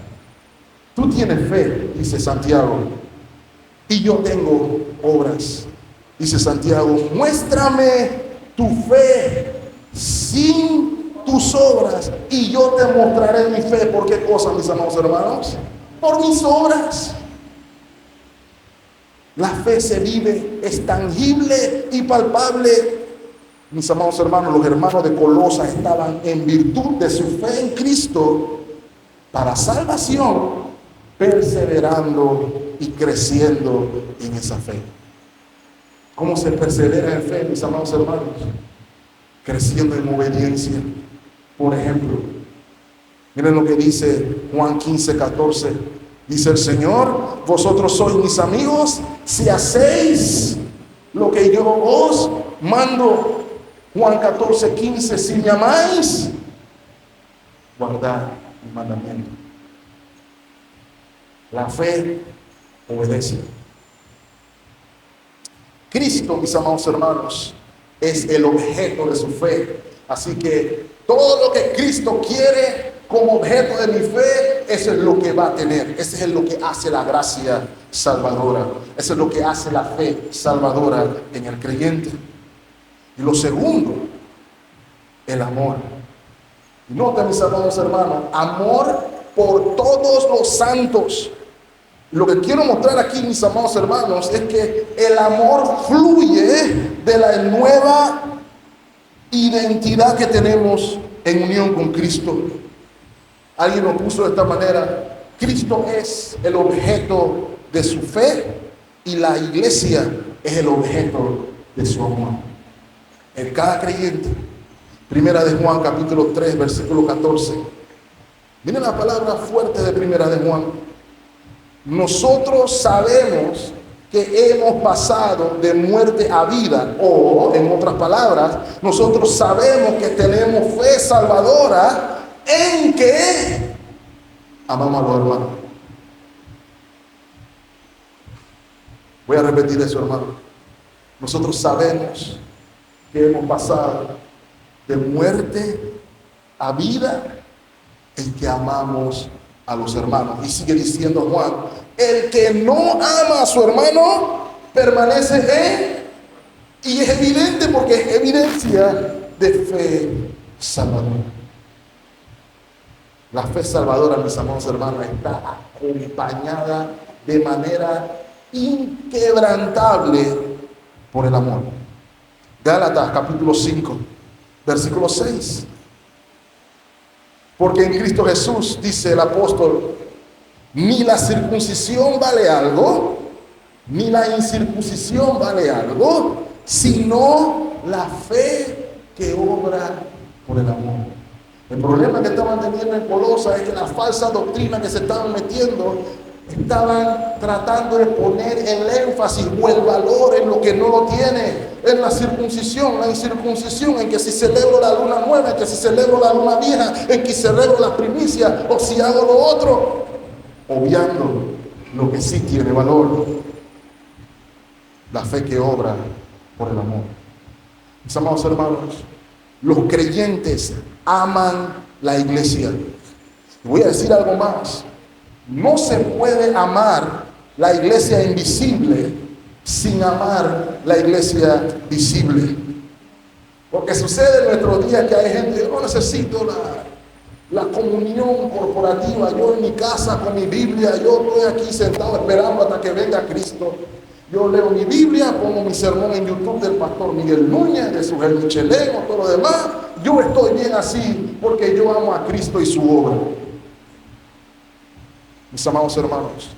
tú tienes fe, dice Santiago, y yo tengo obras. Dice Santiago, muéstrame tu fe sin tus obras, y yo te mostraré mi fe. ¿Por qué cosa, mis amados hermanos? Por mis obras. La fe se vive, es tangible y palpable. Mis amados hermanos, los hermanos de Colosas estaban en virtud de su fe en Cristo para salvación, perseverando y creciendo en esa fe. ¿Cómo se persevera en fe, mis amados hermanos? Creciendo en obediencia. Por ejemplo, miren lo que dice Juan 15:14. Dice el Señor, vosotros sois mis amigos si hacéis lo que yo os mando. Juan 14:15, si me amáis, guardad mi mandamiento. La fe obedece. Cristo, mis amados hermanos, es el objeto de su fe. Así que todo lo que Cristo quiere como objeto de mi fe, eso es lo que va a tener. Eso es lo que hace la gracia salvadora. Eso es lo que hace la fe salvadora en el creyente. Y lo segundo, el amor. Y nota, mis amados hermanos, amor por todos los santos. Lo que quiero mostrar aquí, mis amados hermanos, es que el amor fluye de la nueva identidad que tenemos en unión con Cristo. Alguien lo puso de esta manera: Cristo es el objeto de su fe y la iglesia es el objeto de su amor. En cada creyente. Primera de Juan capítulo 3 versículo 14. Miren la palabra fuerte de Primera de Juan. Nosotros sabemos que hemos pasado de muerte a vida, o en otras palabras, nosotros sabemos que tenemos fe salvadora en que amamos a los hermanos. Voy a repetir eso, hermano. Nosotros sabemos que hemos pasado de muerte a vida en que amamos a los hermanos. Y sigue diciendo Juan, el que no ama a su hermano permanece en, y es evidente porque es evidencia de fe salvadora. La fe salvadora, mis amados hermanos, está acompañada de manera inquebrantable por el amor. Gálatas capítulo 5 versículo 6. Porque en Cristo Jesús, dice el apóstol, ni la circuncisión vale algo, ni la incircuncisión vale algo, sino la fe que obra por el amor. El problema que estaban teniendo en Colosas es que la falsa doctrina que se estaban metiendo, estaban tratando de poner el énfasis o el valor en lo que no lo tiene, en la circuncisión, la incircuncisión, en que si celebro la luna nueva, en que si celebro la luna vieja, en que celebro las primicias, o si hago lo otro, obviando lo que sí tiene valor, la fe que obra por el amor. Mis amados hermanos, los creyentes aman la iglesia. Voy a decir algo más. No se puede amar la iglesia invisible sin amar la iglesia visible. Porque sucede en nuestros días que hay gente, yo no necesito la comunión corporativa, yo en mi casa con mi Biblia, yo estoy aquí sentado esperando hasta que venga Cristo. Yo leo mi Biblia, pongo mi sermón en YouTube del pastor Miguel Núñez, de su Michelén o todo lo demás. Yo estoy bien así porque yo amo a Cristo y su obra. Mis amados hermanos,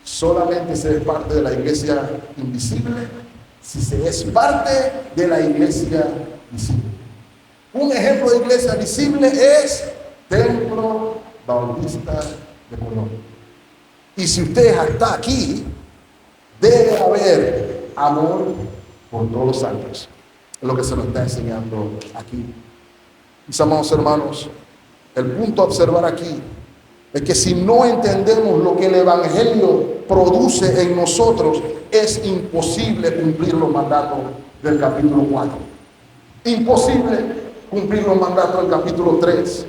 solamente se es parte de la iglesia invisible si se es parte de la iglesia visible. Un ejemplo de iglesia visible es Templo Bautista de Colón. Y si usted está aquí, debe haber amor por todos los santos. Es lo que se nos está enseñando aquí. Mis amados hermanos, el punto a observar aquí es que si no entendemos lo que el Evangelio produce en nosotros, es imposible cumplir los mandatos del capítulo 4. Imposible cumplir los mandatos del capítulo 3.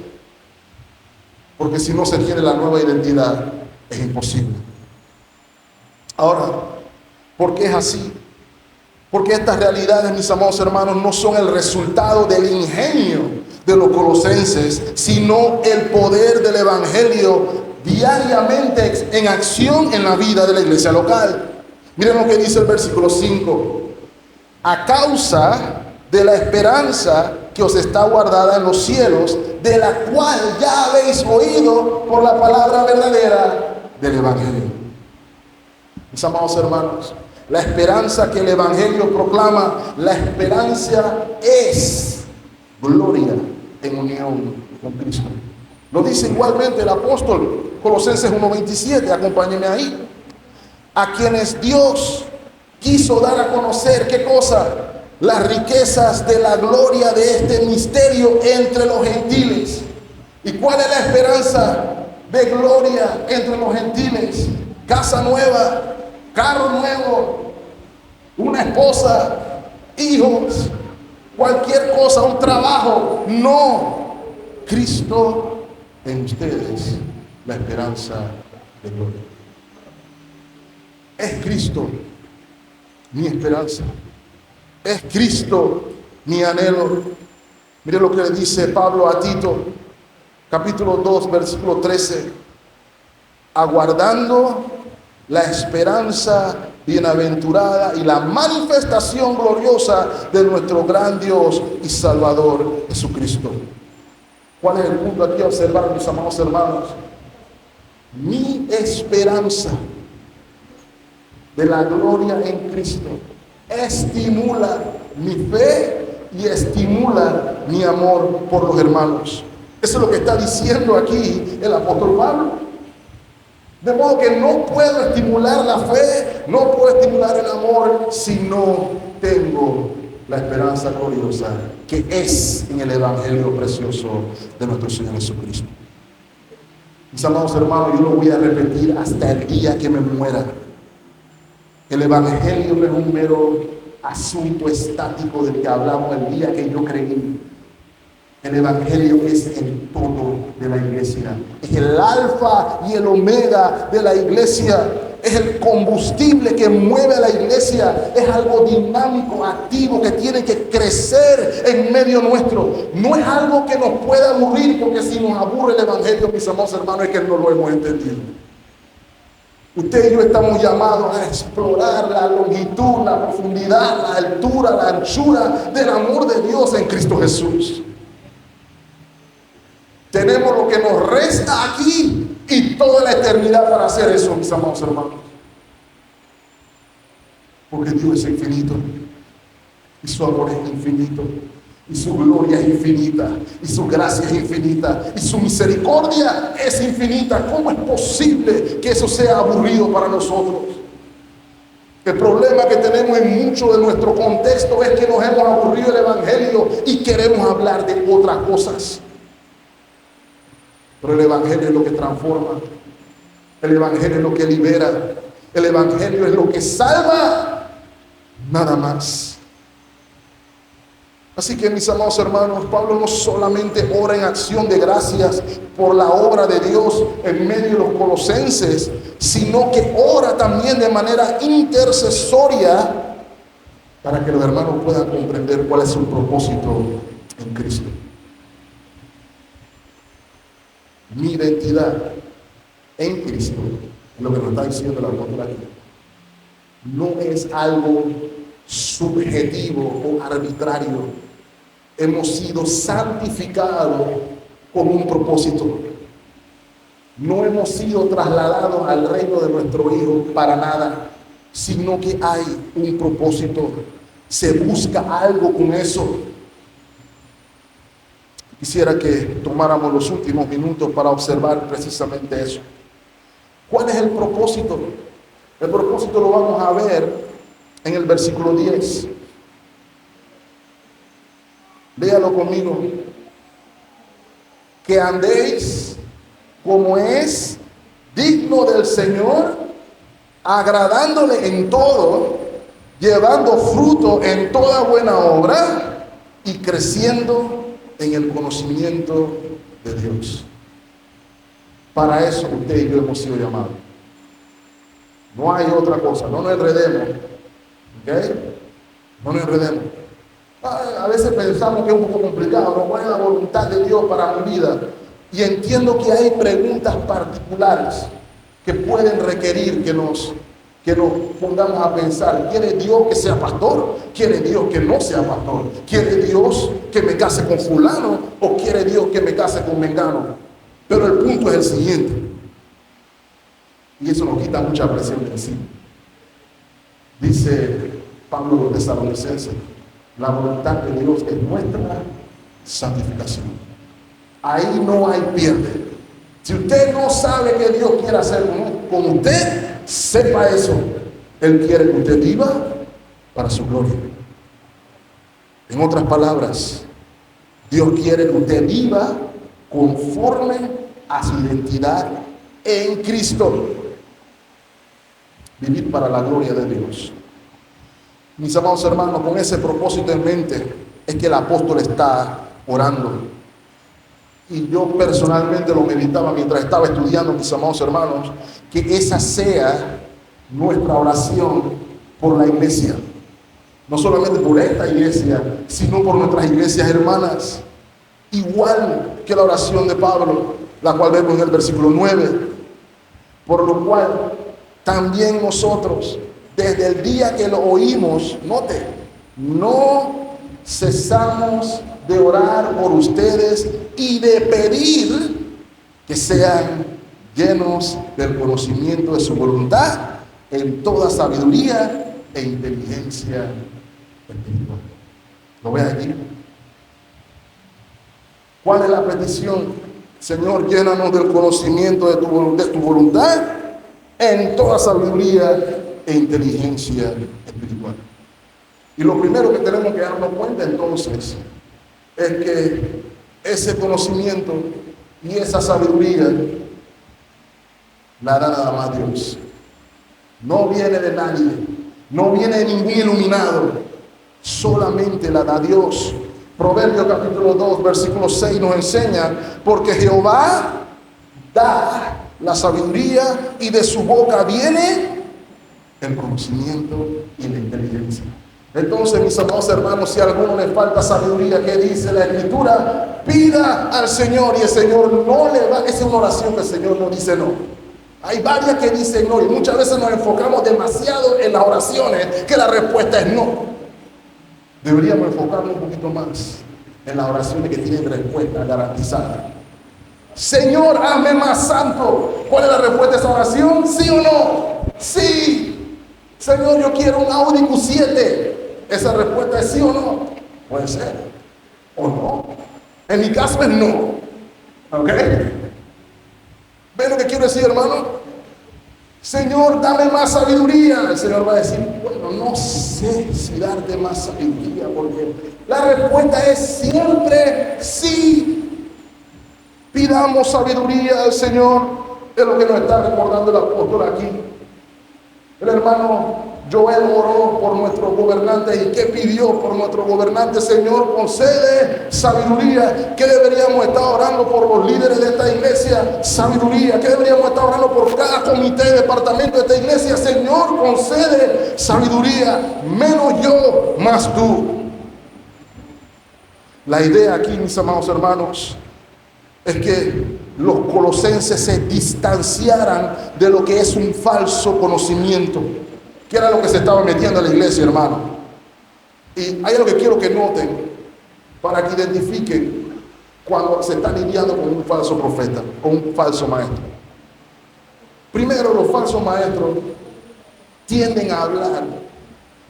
Porque si no se tiene la nueva identidad, es imposible. Ahora, ¿por qué es así? Porque estas realidades, mis amados hermanos, no son el resultado del ingenio de los colosenses, sino el poder del Evangelio diariamente en acción en la vida de la iglesia local. Miren lo que dice el versículo 5. A causa de la esperanza que os está guardada en los cielos, de la cual ya habéis oído por la palabra verdadera del Evangelio. Mis amados hermanos, la esperanza que el Evangelio proclama, la esperanza es gloria en unión con Cristo. Lo dice igualmente el apóstol, Colosenses 1:27, acompáñenme ahí. A quienes Dios quiso dar a conocer, ¿qué cosa? Las riquezas de la gloria de este misterio entre los gentiles. ¿Y cuál es la esperanza de gloria entre los gentiles? Casa nueva, carro nuevo, una esposa, hijos, cualquier cosa, un trabajo. No, Cristo en ustedes, la esperanza de gloria. Es Cristo mi esperanza. Es Cristo mi anhelo. Mire lo que le dice Pablo a Tito, capítulo 2, versículo 13. Aguardando la esperanza bienaventurada y la manifestación gloriosa de nuestro gran Dios y Salvador Jesucristo. ¿Cuál es el punto aquí a observar, mis amados hermanos? Mi esperanza de la gloria en Cristo estimula mi fe y estimula mi amor por los hermanos. Eso es lo que está diciendo aquí el apóstol Pablo. De modo que no puedo estimular la fe, no puedo estimular el amor si no tengo la esperanza gloriosa que es en el Evangelio precioso de nuestro Señor Jesucristo. Mis amados hermanos, yo lo voy a repetir hasta el día que me muera. El Evangelio no es un mero asunto estático del que hablamos el día que yo creí. El Evangelio es el todo de la iglesia. Es el alfa y el omega de la iglesia. Es el combustible que mueve a la iglesia. Es algo dinámico, activo, que tiene que crecer en medio nuestro. No es algo que nos pueda aburrir, porque si nos aburre el Evangelio, mis amados hermanos, es que no lo hemos entendido. Usted y yo estamos llamados a explorar la longitud, la profundidad, la altura, la anchura del amor de Dios en Cristo Jesús. Tenemos lo que nos resta aquí y toda la eternidad para hacer eso, mis amados hermanos. Porque Dios es infinito y su amor es infinito y su gloria es infinita y su gracia es infinita y su misericordia es infinita. ¿Cómo es posible que eso sea aburrido para nosotros? El problema que tenemos en mucho de nuestro contexto es que nos hemos aburrido del Evangelio y queremos hablar de otras cosas. Pero el Evangelio es lo que transforma. El Evangelio es lo que libera. El Evangelio es lo que salva. Nada más. Así que, mis amados hermanos, Pablo no solamente ora en acción de gracias por la obra de Dios en medio de los colosenses, sino que ora también de manera intercesoria para que los hermanos puedan comprender cuál es su propósito en Cristo. Mi identidad en Cristo es lo que nos está diciendo el apóstol aquí. no es algo subjetivo o arbitrario. Hemos sido santificados con un propósito. No hemos sido trasladados al reino de nuestro Hijo para nada, sino que hay un propósito. Se busca algo con eso. Quisiera que tomáramos los últimos minutos para observar precisamente eso. ¿Cuál es el propósito? El propósito lo vamos a ver en el versículo 10. Léalo conmigo. Que andéis como es digno del Señor, agradándole en todo, llevando fruto en toda buena obra y creciendo en el conocimiento de Dios. Para eso usted y yo hemos sido llamados. No hay otra cosa. No nos enredemos. ¿Ok? No nos enredemos. A veces pensamos que es un poco complicado. ¿No? ¿Cuál es la voluntad de Dios para mi vida? Y entiendo que hay preguntas particulares que pueden requerir que nos pongamos a pensar. ¿Quiere Dios que sea pastor? ¿Quiere Dios que no sea pastor? ¿Quiere Dios que me case con fulano? ¿O quiere Dios que me case con mengano? Pero el punto es el siguiente. Y eso nos quita mucha presión de encima. Dice Pablo a los Tesalonicenses, la voluntad de Dios es nuestra santificación. Ahí no hay pierde. Si usted no sabe que Dios quiere hacer con usted, sepa eso. Él quiere que usted viva para su gloria. En otras palabras, Dios quiere que usted viva conforme a su identidad en Cristo. Vivir para la gloria de Dios. Mis amados hermanos, con ese propósito en mente es que el apóstol está orando. Y yo personalmente lo meditaba mientras estaba estudiando, mis amados hermanos, que esa sea nuestra oración por la iglesia. No solamente por esta iglesia, sino por nuestras iglesias hermanas. Igual que la oración de Pablo, la cual vemos en el versículo 9. Por lo cual, también nosotros, desde el día que lo oímos, note, no cesamos de orar por ustedes y de pedir que sean llenos del conocimiento de su voluntad en toda sabiduría e inteligencia espiritual. ¿Lo ves aquí? ¿Cuál es la petición? Señor, llénanos del conocimiento de tu voluntad en toda sabiduría e inteligencia espiritual. Y lo primero que tenemos que darnos cuenta entonces es que ese conocimiento y esa sabiduría la da nada más Dios. No viene de nadie, no viene de ningún iluminado, solamente la da Dios. Proverbios capítulo 2, versículo 6 nos enseña, porque Jehová da la sabiduría y de su boca viene el conocimiento y la inteligencia. Entonces, mis amados hermanos, si a alguno le falta sabiduría, ¿qué dice la Escritura? Pida al Señor y el Señor no le va. Esa es una oración que el Señor no dice no. Hay varias que dicen no y muchas veces nos enfocamos demasiado en las oraciones que la respuesta es no. Deberíamos enfocarnos un poquito más en las oraciones que tienen respuesta garantizada. Señor, hazme más santo. ¿Cuál es la respuesta a esa oración? ¿Sí o no? Sí. Señor, yo quiero un Audi Q7. Esa respuesta es sí o no. Puede ser. O no. En mi caso es no. ¿Ok? ¿Ven lo que quiero decir, hermano? Señor, dame más sabiduría. El Señor va a decir, bueno, no sé si darte más sabiduría, porque la respuesta es siempre sí. Pidamos sabiduría al Señor. Es lo que nos está recordando el apóstol aquí. El hermano Joel oró por nuestro gobernante. ¿Y qué pidió por nuestro gobernante? Señor, concede sabiduría. ¿Qué deberíamos estar orando por los líderes de esta iglesia? Sabiduría. ¿Qué deberíamos estar orando por cada comité, departamento de esta iglesia? Señor, concede sabiduría. Menos yo, más tú. La idea aquí, mis amados hermanos, es que los colosenses se distanciaran de lo que es un falso conocimiento. que era lo que se estaba metiendo en la iglesia, hermano. Y hay algo que quiero que noten para que identifiquen cuando se está lidiando con un falso profeta o un falso maestro. Primero, los falsos maestros tienden a hablar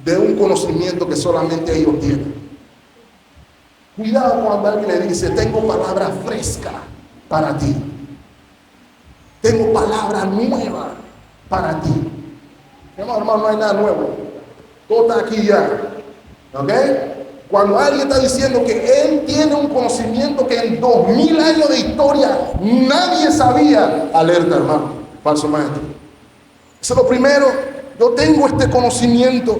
de un conocimiento que solamente ellos tienen. Cuidado cuando alguien le dice: tengo palabra fresca para ti, tengo palabra nueva para ti. Hermano, no hay nada nuevo, todo está aquí ya. ¿Ok? Cuando alguien está diciendo que él tiene un conocimiento que en 2000 años de historia nadie sabía, alerta, hermano, falso maestro. Eso es lo primero. Yo tengo este conocimiento,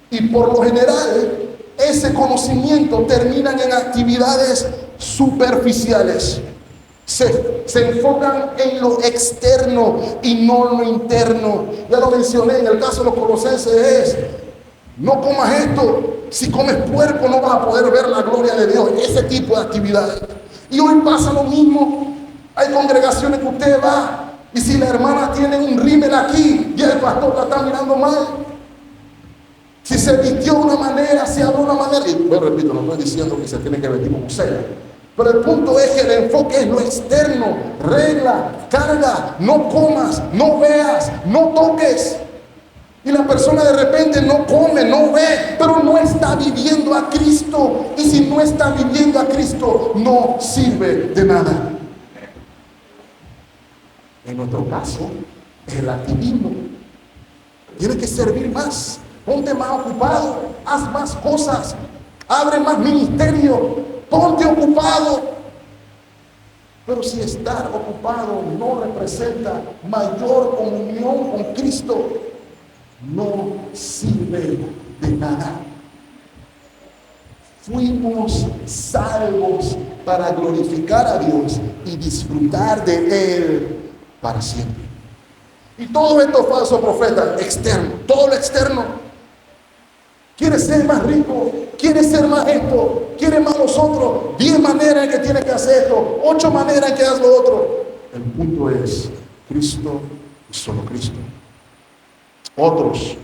y por lo general ese conocimiento termina en actividades superficiales. Se enfocan en lo externo y no en lo interno. Ya lo mencioné, en el caso de los colosenses es: no comas esto. Si comes puerco no vas a poder ver la gloria de Dios. Ese tipo de actividades. Y hoy pasa lo mismo. Hay congregaciones que usted va, y si la hermana tiene un rímel aquí y el pastor la está mirando mal, si se vistió de una manera, si habló de una manera, y bueno, repito, no estoy diciendo que se tiene que vestir como sea, pero el punto es que el enfoque es lo externo. Regla, carga, no comas, no veas, no toques. Y la persona de repente no come, no ve, pero no está viviendo a Cristo. Y si no está viviendo a Cristo, no sirve de nada. En nuestro caso, el activismo tiene que servir más. Ponte más ocupado, haz más cosas, abre más ministerio, ponte ocupado. Pero si estar ocupado no representa mayor comunión con Cristo, no sirve de nada. Fuimos salvos para glorificar a Dios y disfrutar de Él para siempre. Y todos estos falsos profetas externos, todo lo externo, quiere ser más rico, quiere ser más esto, quiere más los otros, 10 maneras en que tiene que hacer esto, 8 maneras en que hacer lo otro. El punto es Cristo y solo Cristo. Otros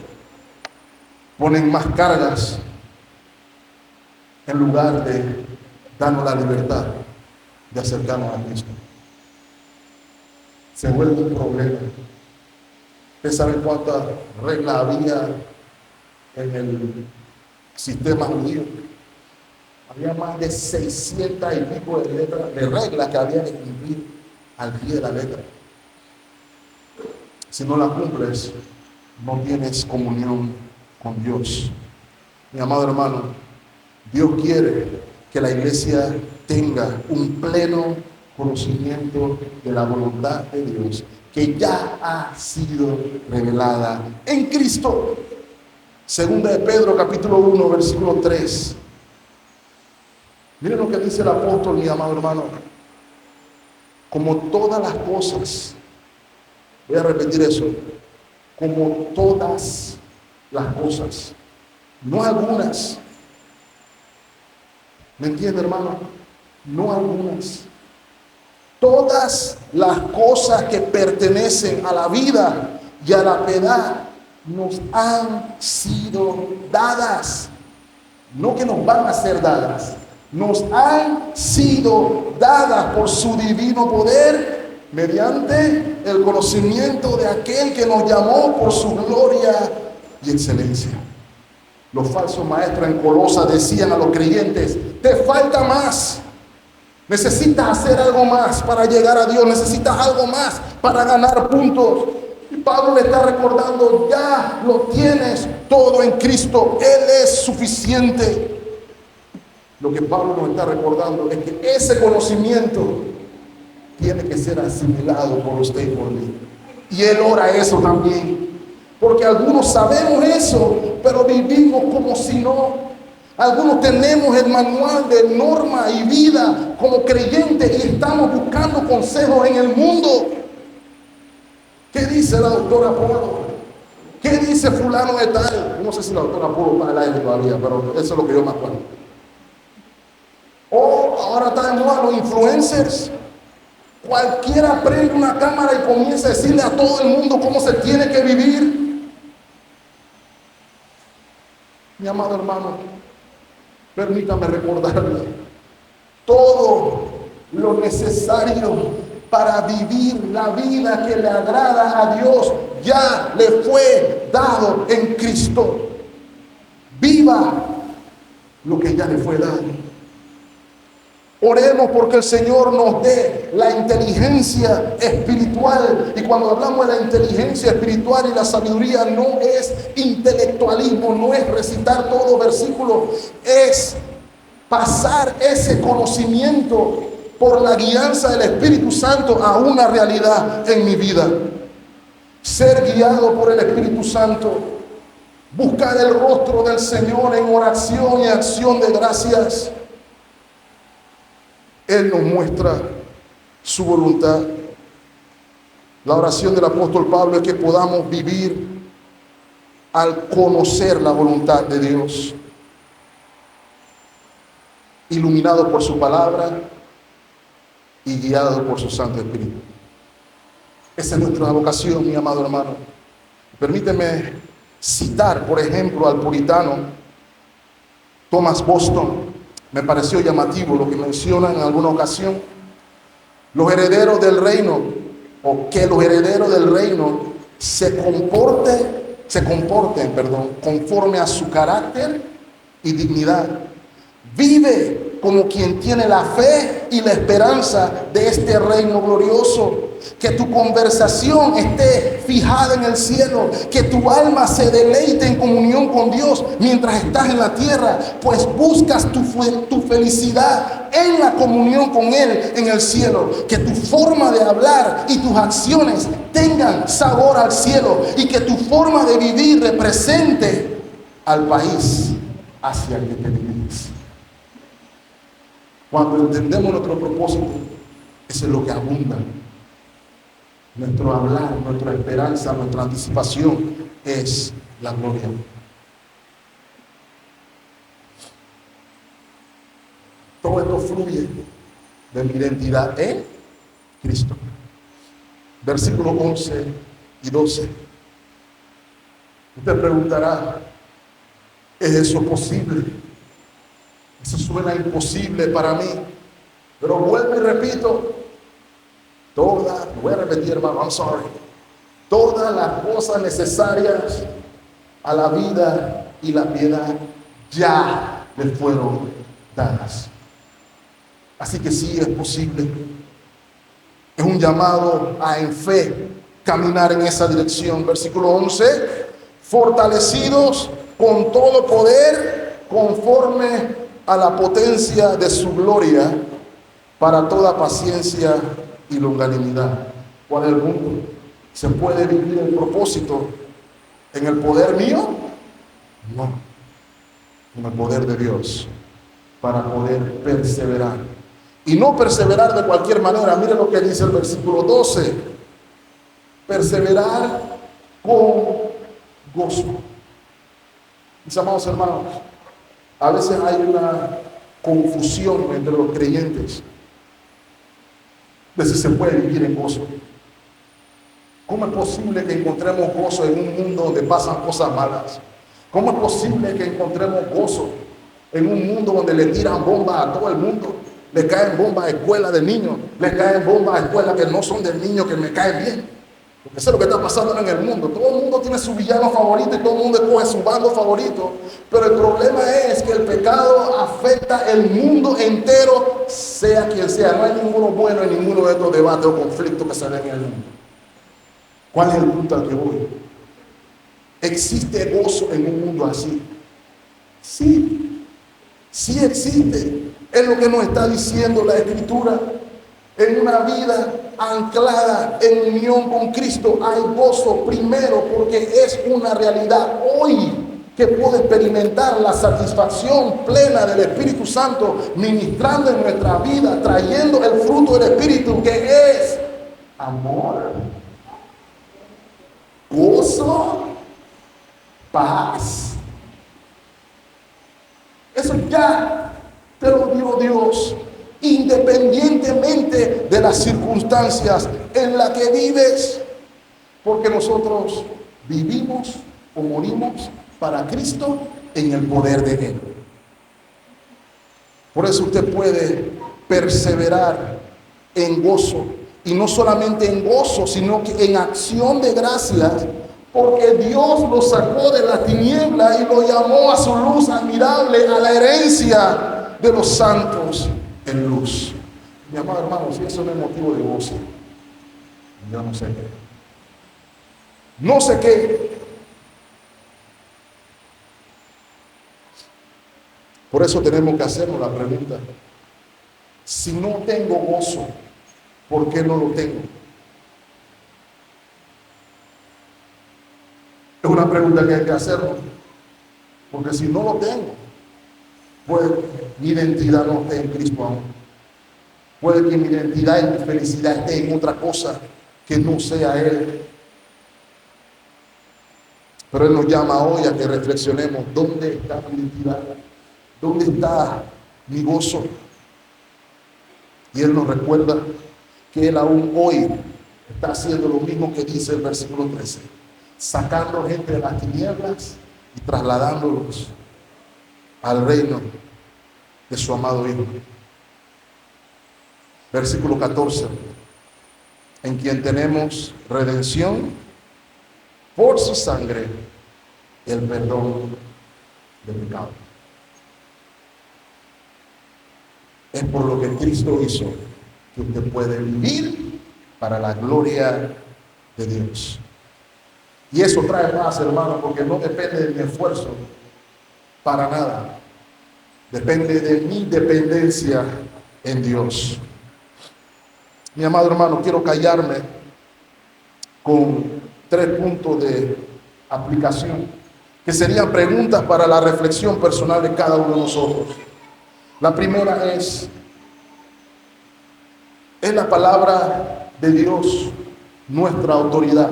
ponen más cargas en lugar de darnos la libertad de acercarnos a Cristo. Se vuelve un problema. ¿Ustedes saben cuántas reglas había en el sistema judío? Había más de 600 y pico de letras, de reglas que había que cumplir al pie de la letra. Si no la cumples, no tienes comunión con Dios. Mi amado hermano, Dios quiere que la iglesia tenga un pleno conocimiento de la voluntad de Dios, que ya ha sido revelada en Cristo. Segunda de Pedro, capítulo 1, versículo 3. Miren lo que dice el apóstol, mi amado hermano. Como todas las cosas, voy a repetir eso, como todas las cosas, no algunas. ¿Me entiende, hermano? No algunas. Todas las cosas que pertenecen a la vida y a la piedad nos han sido dadas. No que nos van a ser dadas, nos han sido dadas por su divino poder, mediante el conocimiento de aquel que nos llamó por su gloria y excelencia. Los falsos maestros en Colosas decían a los creyentes: te falta más. Necesitas hacer algo más para llegar a Dios. Necesitas algo más para ganar puntos. Y Pablo le está recordando: ya lo tienes todo en Cristo. Él es suficiente. Lo que Pablo nos está recordando es que ese conocimiento tiene que ser asimilado por usted y por mí. Y él ora eso también. Porque algunos sabemos eso, pero vivimos como si no. Algunos tenemos el manual de norma y vida como creyentes y estamos buscando consejos en el mundo. ¿Qué dice la doctora Polo? ¿Qué dice fulano de tal? No sé si la doctora Polo está al aire todavía, pero eso es lo que yo me acuerdo. O ahora están de moda los influencers. Cualquiera prende una cámara y comienza a decirle a todo el mundo cómo se tiene que vivir. Mi amado hermano, permítame recordarle, todo lo necesario para vivir la vida que le agrada a Dios ya le fue dado en Cristo. Viva lo que ya le fue dado. Oremos porque el Señor nos dé la inteligencia espiritual. Y cuando hablamos de la inteligencia espiritual y la sabiduría, no es intelectualismo, no es recitar todo versículo, es pasar ese conocimiento por la guianza del Espíritu Santo a una realidad en mi vida. Ser guiado por el Espíritu Santo, buscar el rostro del Señor en oración y acción de gracias. Él nos muestra su voluntad. La oración del apóstol Pablo es que podamos vivir al conocer la voluntad de Dios, iluminado por su palabra y guiado por su Santo Espíritu. Esa es nuestra vocación, mi amado hermano. Permíteme citar, por ejemplo, al puritano Thomas Boston. Me pareció llamativo lo que menciona en alguna ocasión. Los herederos del reino, o que los herederos del reino se comporten, conforme a su carácter y dignidad. Vive como quien tiene la fe y la esperanza de este reino glorioso. Que tu conversación esté fijada en el cielo, que tu alma se deleite en comunión con Dios mientras estás en la tierra, pues buscas tu felicidad en la comunión con Él en el cielo. Que tu forma de hablar y tus acciones tengan sabor al cielo y que tu forma de vivir represente al país hacia el que te diriges. Cuando entendemos nuestro propósito, eso es lo que abunda. Nuestro hablar, nuestra esperanza, nuestra anticipación es la gloria. Todo esto fluye de mi identidad en Cristo. Versículos 11 y 12. Usted preguntará, ¿es eso posible? Eso suena imposible para mí. Pero vuelvo y repito, voy a repetir, hermano, I'm sorry. Todas las cosas necesarias a la vida y la piedad ya le fueron dadas. Así que sí es posible. Es un llamado a en fe caminar en esa dirección. Versículo 11, fortalecidos con todo poder conforme a la potencia de su gloria para toda paciencia y longanimidad. ¿Cuál es el punto? ¿Se puede vivir el propósito en el poder mío? No, en el poder de Dios, para poder perseverar. Y no perseverar de cualquier manera. Mire lo que dice el versículo 12. Perseverar con gozo. Mis amados hermanos, a veces hay una confusión entre los creyentes de si se puede vivir en gozo. ¿Cómo es posible que encontremos gozo en un mundo donde pasan cosas malas? ¿Cómo es posible que encontremos gozo en un mundo donde le tiran bombas a todo el mundo? Le caen bombas a escuelas de niños, le caen bombas a escuelas que no son de niños, que me caen bien. Porque eso es lo que está pasando en el mundo. Todo el mundo tiene su villano favorito y todo el mundo escoge su bando favorito. Pero el problema es que el pecado afecta el mundo entero, sea quien sea. No hay ninguno bueno en ninguno de estos debates o conflictos que se den en el mundo. ¿Cuál es el punto al que voy? ¿Existe gozo en un mundo así? Sí, sí existe. Es lo que nos está diciendo la Escritura. En una vida anclada en unión con Cristo hay gozo, primero porque es una realidad hoy que puedo experimentar la satisfacción plena del Espíritu Santo ministrando en nuestra vida, trayendo el fruto del Espíritu, que es amor, gozo, paz. Eso ya te lo dio Dios, independientemente de las circunstancias en las que vives, porque nosotros vivimos o morimos para Cristo en el poder de Él. Por eso usted puede perseverar en gozo, y no solamente en gozo, sino que en acción de gracias, porque Dios lo sacó de la tiniebla y lo llamó a su luz admirable, a la herencia de los santos en luz. Mi amado hermano, si eso no es motivo de gozo, yo no sé qué. No sé qué. Por eso tenemos que hacernos la pregunta: si no tengo gozo, ¿por qué no lo tengo? Es una pregunta que hay que hacernos, porque si no lo tengo, pues mi identidad no esté en Cristo aún. Puede que mi identidad y mi felicidad esté en otra cosa que no sea Él. Pero Él nos llama hoy a que reflexionemos: ¿dónde está mi identidad? ¿Dónde está mi gozo? Y Él nos recuerda que Él aún hoy está haciendo lo mismo que dice el versículo 13, sacando gente de las tinieblas y trasladándolos al reino de su amado Hijo. Versículo 14, en quien tenemos redención por su sangre, el perdón del pecado. Es por lo que Cristo hizo que usted puede vivir para la gloria de Dios. Y eso trae paz, hermano, porque no depende de mi esfuerzo para nada. Depende de mi dependencia en Dios. Mi amado hermano, quiero callarme con 3 puntos de aplicación, que serían preguntas para la reflexión personal de cada uno de nosotros. La primera es la palabra de Dios nuestra autoridad?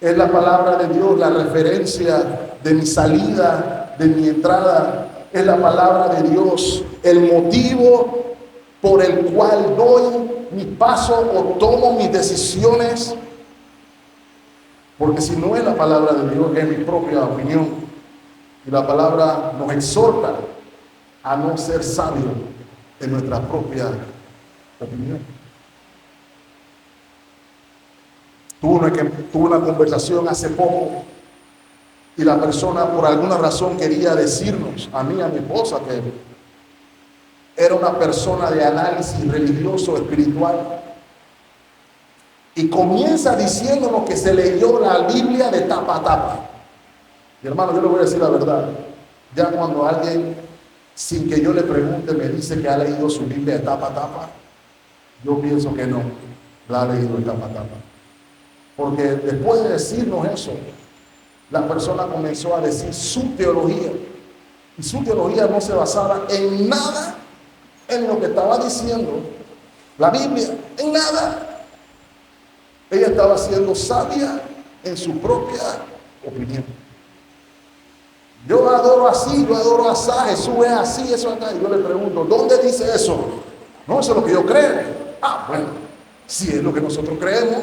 ¿Es la palabra de Dios la referencia de mi salida, de mi entrada? ¿Es la palabra de Dios el motivo por el cual doy mis pasos o tomo mis decisiones? Porque si no es la palabra de Dios, es mi propia opinión. Y la palabra nos exhorta a no ser sabios en nuestra propia opinión. Tuve una conversación hace poco y la persona por alguna razón quería decirnos, a mí, a mi esposa, que era una persona de análisis religioso, espiritual, y comienza diciéndonos que se leyó la Biblia de tapa a tapa. Y hermano, yo le voy a decir la verdad, ya cuando alguien, sin que yo le pregunte, me dice que ha leído su Biblia de tapa a tapa, yo pienso que no la ha leído de tapa a tapa. Porque después de decirnos eso, la persona comenzó a decir su teología. Y su teología no se basaba en nada en lo que estaba diciendo la Biblia, en nada. Ella estaba siendo sabia en su propia opinión. Yo adoro así, yo adoro así, Jesús es así, eso acá. Y yo le pregunto, ¿dónde dice eso? No, eso es lo que yo creo. Ah, bueno, sí es lo que nosotros creemos.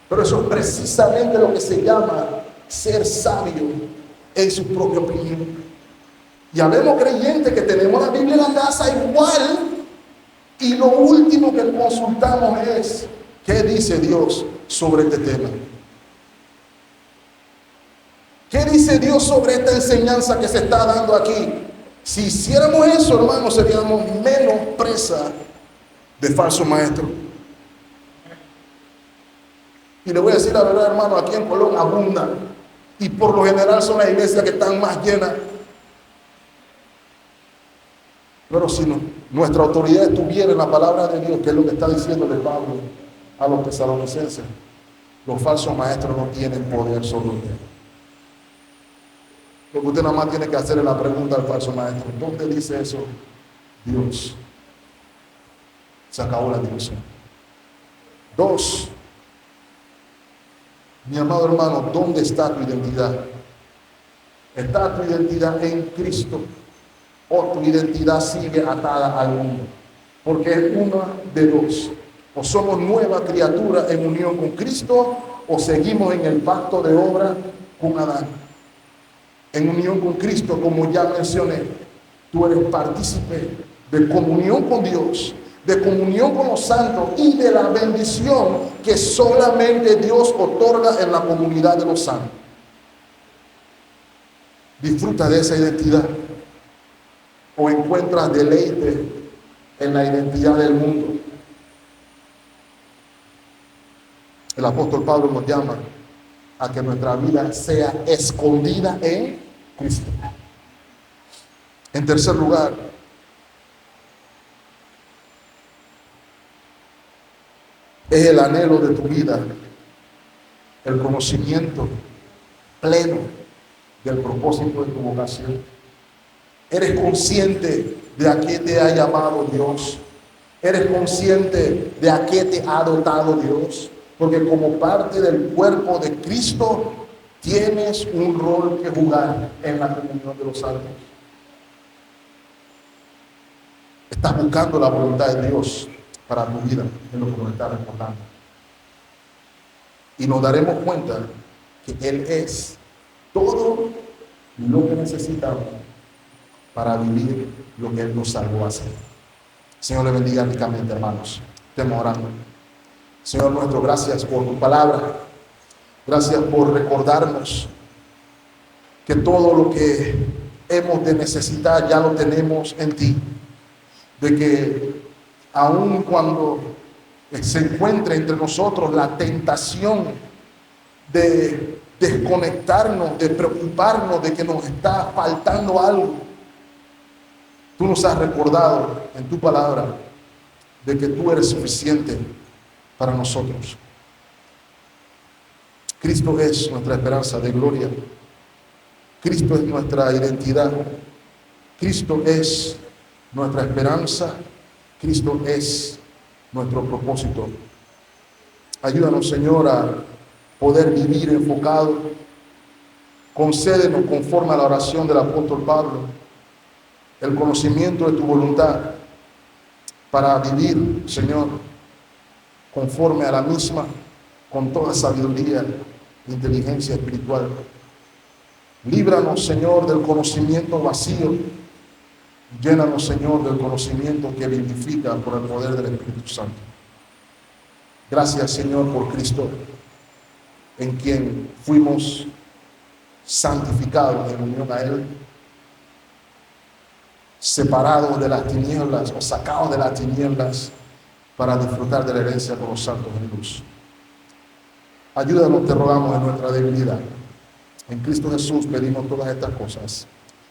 Pero eso es precisamente lo que se llama ser sabio en su propia opinión. Y habemos creyentes que tenemos la Biblia en la casa igual, y lo último que consultamos es ¿qué dice Dios sobre este tema? ¿Qué dice Dios sobre esta enseñanza que se está dando aquí? Si hiciéramos eso, hermanos, seríamos menos presa de falsos maestros. Y le voy a decir la verdad, hermano, aquí en Colón abundan. Y por lo general son las iglesias que están más llenas. Pero si no, nuestra autoridad estuviera en la palabra de Dios, que es lo que está diciéndole Pablo a los tesalonicenses, los falsos maestros no tienen poder sobre usted. Lo que usted nada más tiene que hacer es la pregunta al falso maestro: ¿dónde dice eso Dios? Se acabó la discusión. 2. Mi amado hermano, ¿dónde está tu identidad? ¿Está tu identidad en Cristo o tu identidad sigue atada al mundo? Porque es una de dos: o somos nueva criatura en unión con Cristo, o seguimos en el pacto de obra con Adán. en unión con Cristo, como ya mencioné, tú eres partícipe de comunión con Dios, de comunión con los santos y de la bendición que solamente Dios otorga en la comunidad de los santos. Disfruta de esa identidad o encuentras deleite en la identidad del mundo. El apóstol Pablo nos llama a que nuestra vida sea escondida en Cristo. En tercer lugar, es el anhelo de tu vida, el conocimiento pleno del propósito de tu vocación. Eres consciente de a qué te ha llamado Dios. Eres consciente de a qué te ha dotado Dios. Porque como parte del cuerpo de Cristo, tienes un rol que jugar en la comunión de los santos. Estás buscando la voluntad de Dios para tu vida, en lo que nos está recordando. Y nos daremos cuenta que Él es todo lo que necesitamos para vivir lo que Él nos salvó a hacer. Señor, le bendiga ricamente, hermanos. Estemos orando. Señor nuestro, gracias por tu palabra. Gracias por recordarnos que todo lo que hemos de necesitar ya lo tenemos en ti. De que aun cuando se encuentre entre nosotros la tentación de desconectarnos, de preocuparnos de que nos está faltando algo, tú nos has recordado en tu palabra de que tú eres suficiente para nosotros. Cristo es nuestra esperanza de gloria. Cristo es nuestra identidad. Cristo es nuestra esperanza. Cristo es nuestro propósito. Ayúdanos, Señor, a poder vivir enfocado. Concédenos, conforme a la oración del apóstol Pablo, el conocimiento de tu voluntad para vivir, Señor, conforme a la misma, con toda sabiduría e inteligencia espiritual. Líbranos, Señor, del conocimiento vacío. Llénanos, Señor, del conocimiento que vivifica por el poder del Espíritu Santo. Gracias, Señor, por Cristo, en quien fuimos santificados en unión a Él, separados de las tinieblas o sacados de las tinieblas para disfrutar de la herencia con los santos en luz. Ayúdanos, te rogamos, en nuestra debilidad. En Cristo Jesús pedimos todas estas cosas.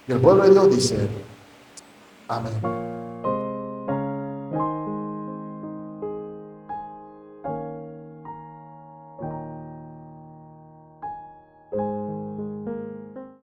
Y el pueblo de Dios dice: amén.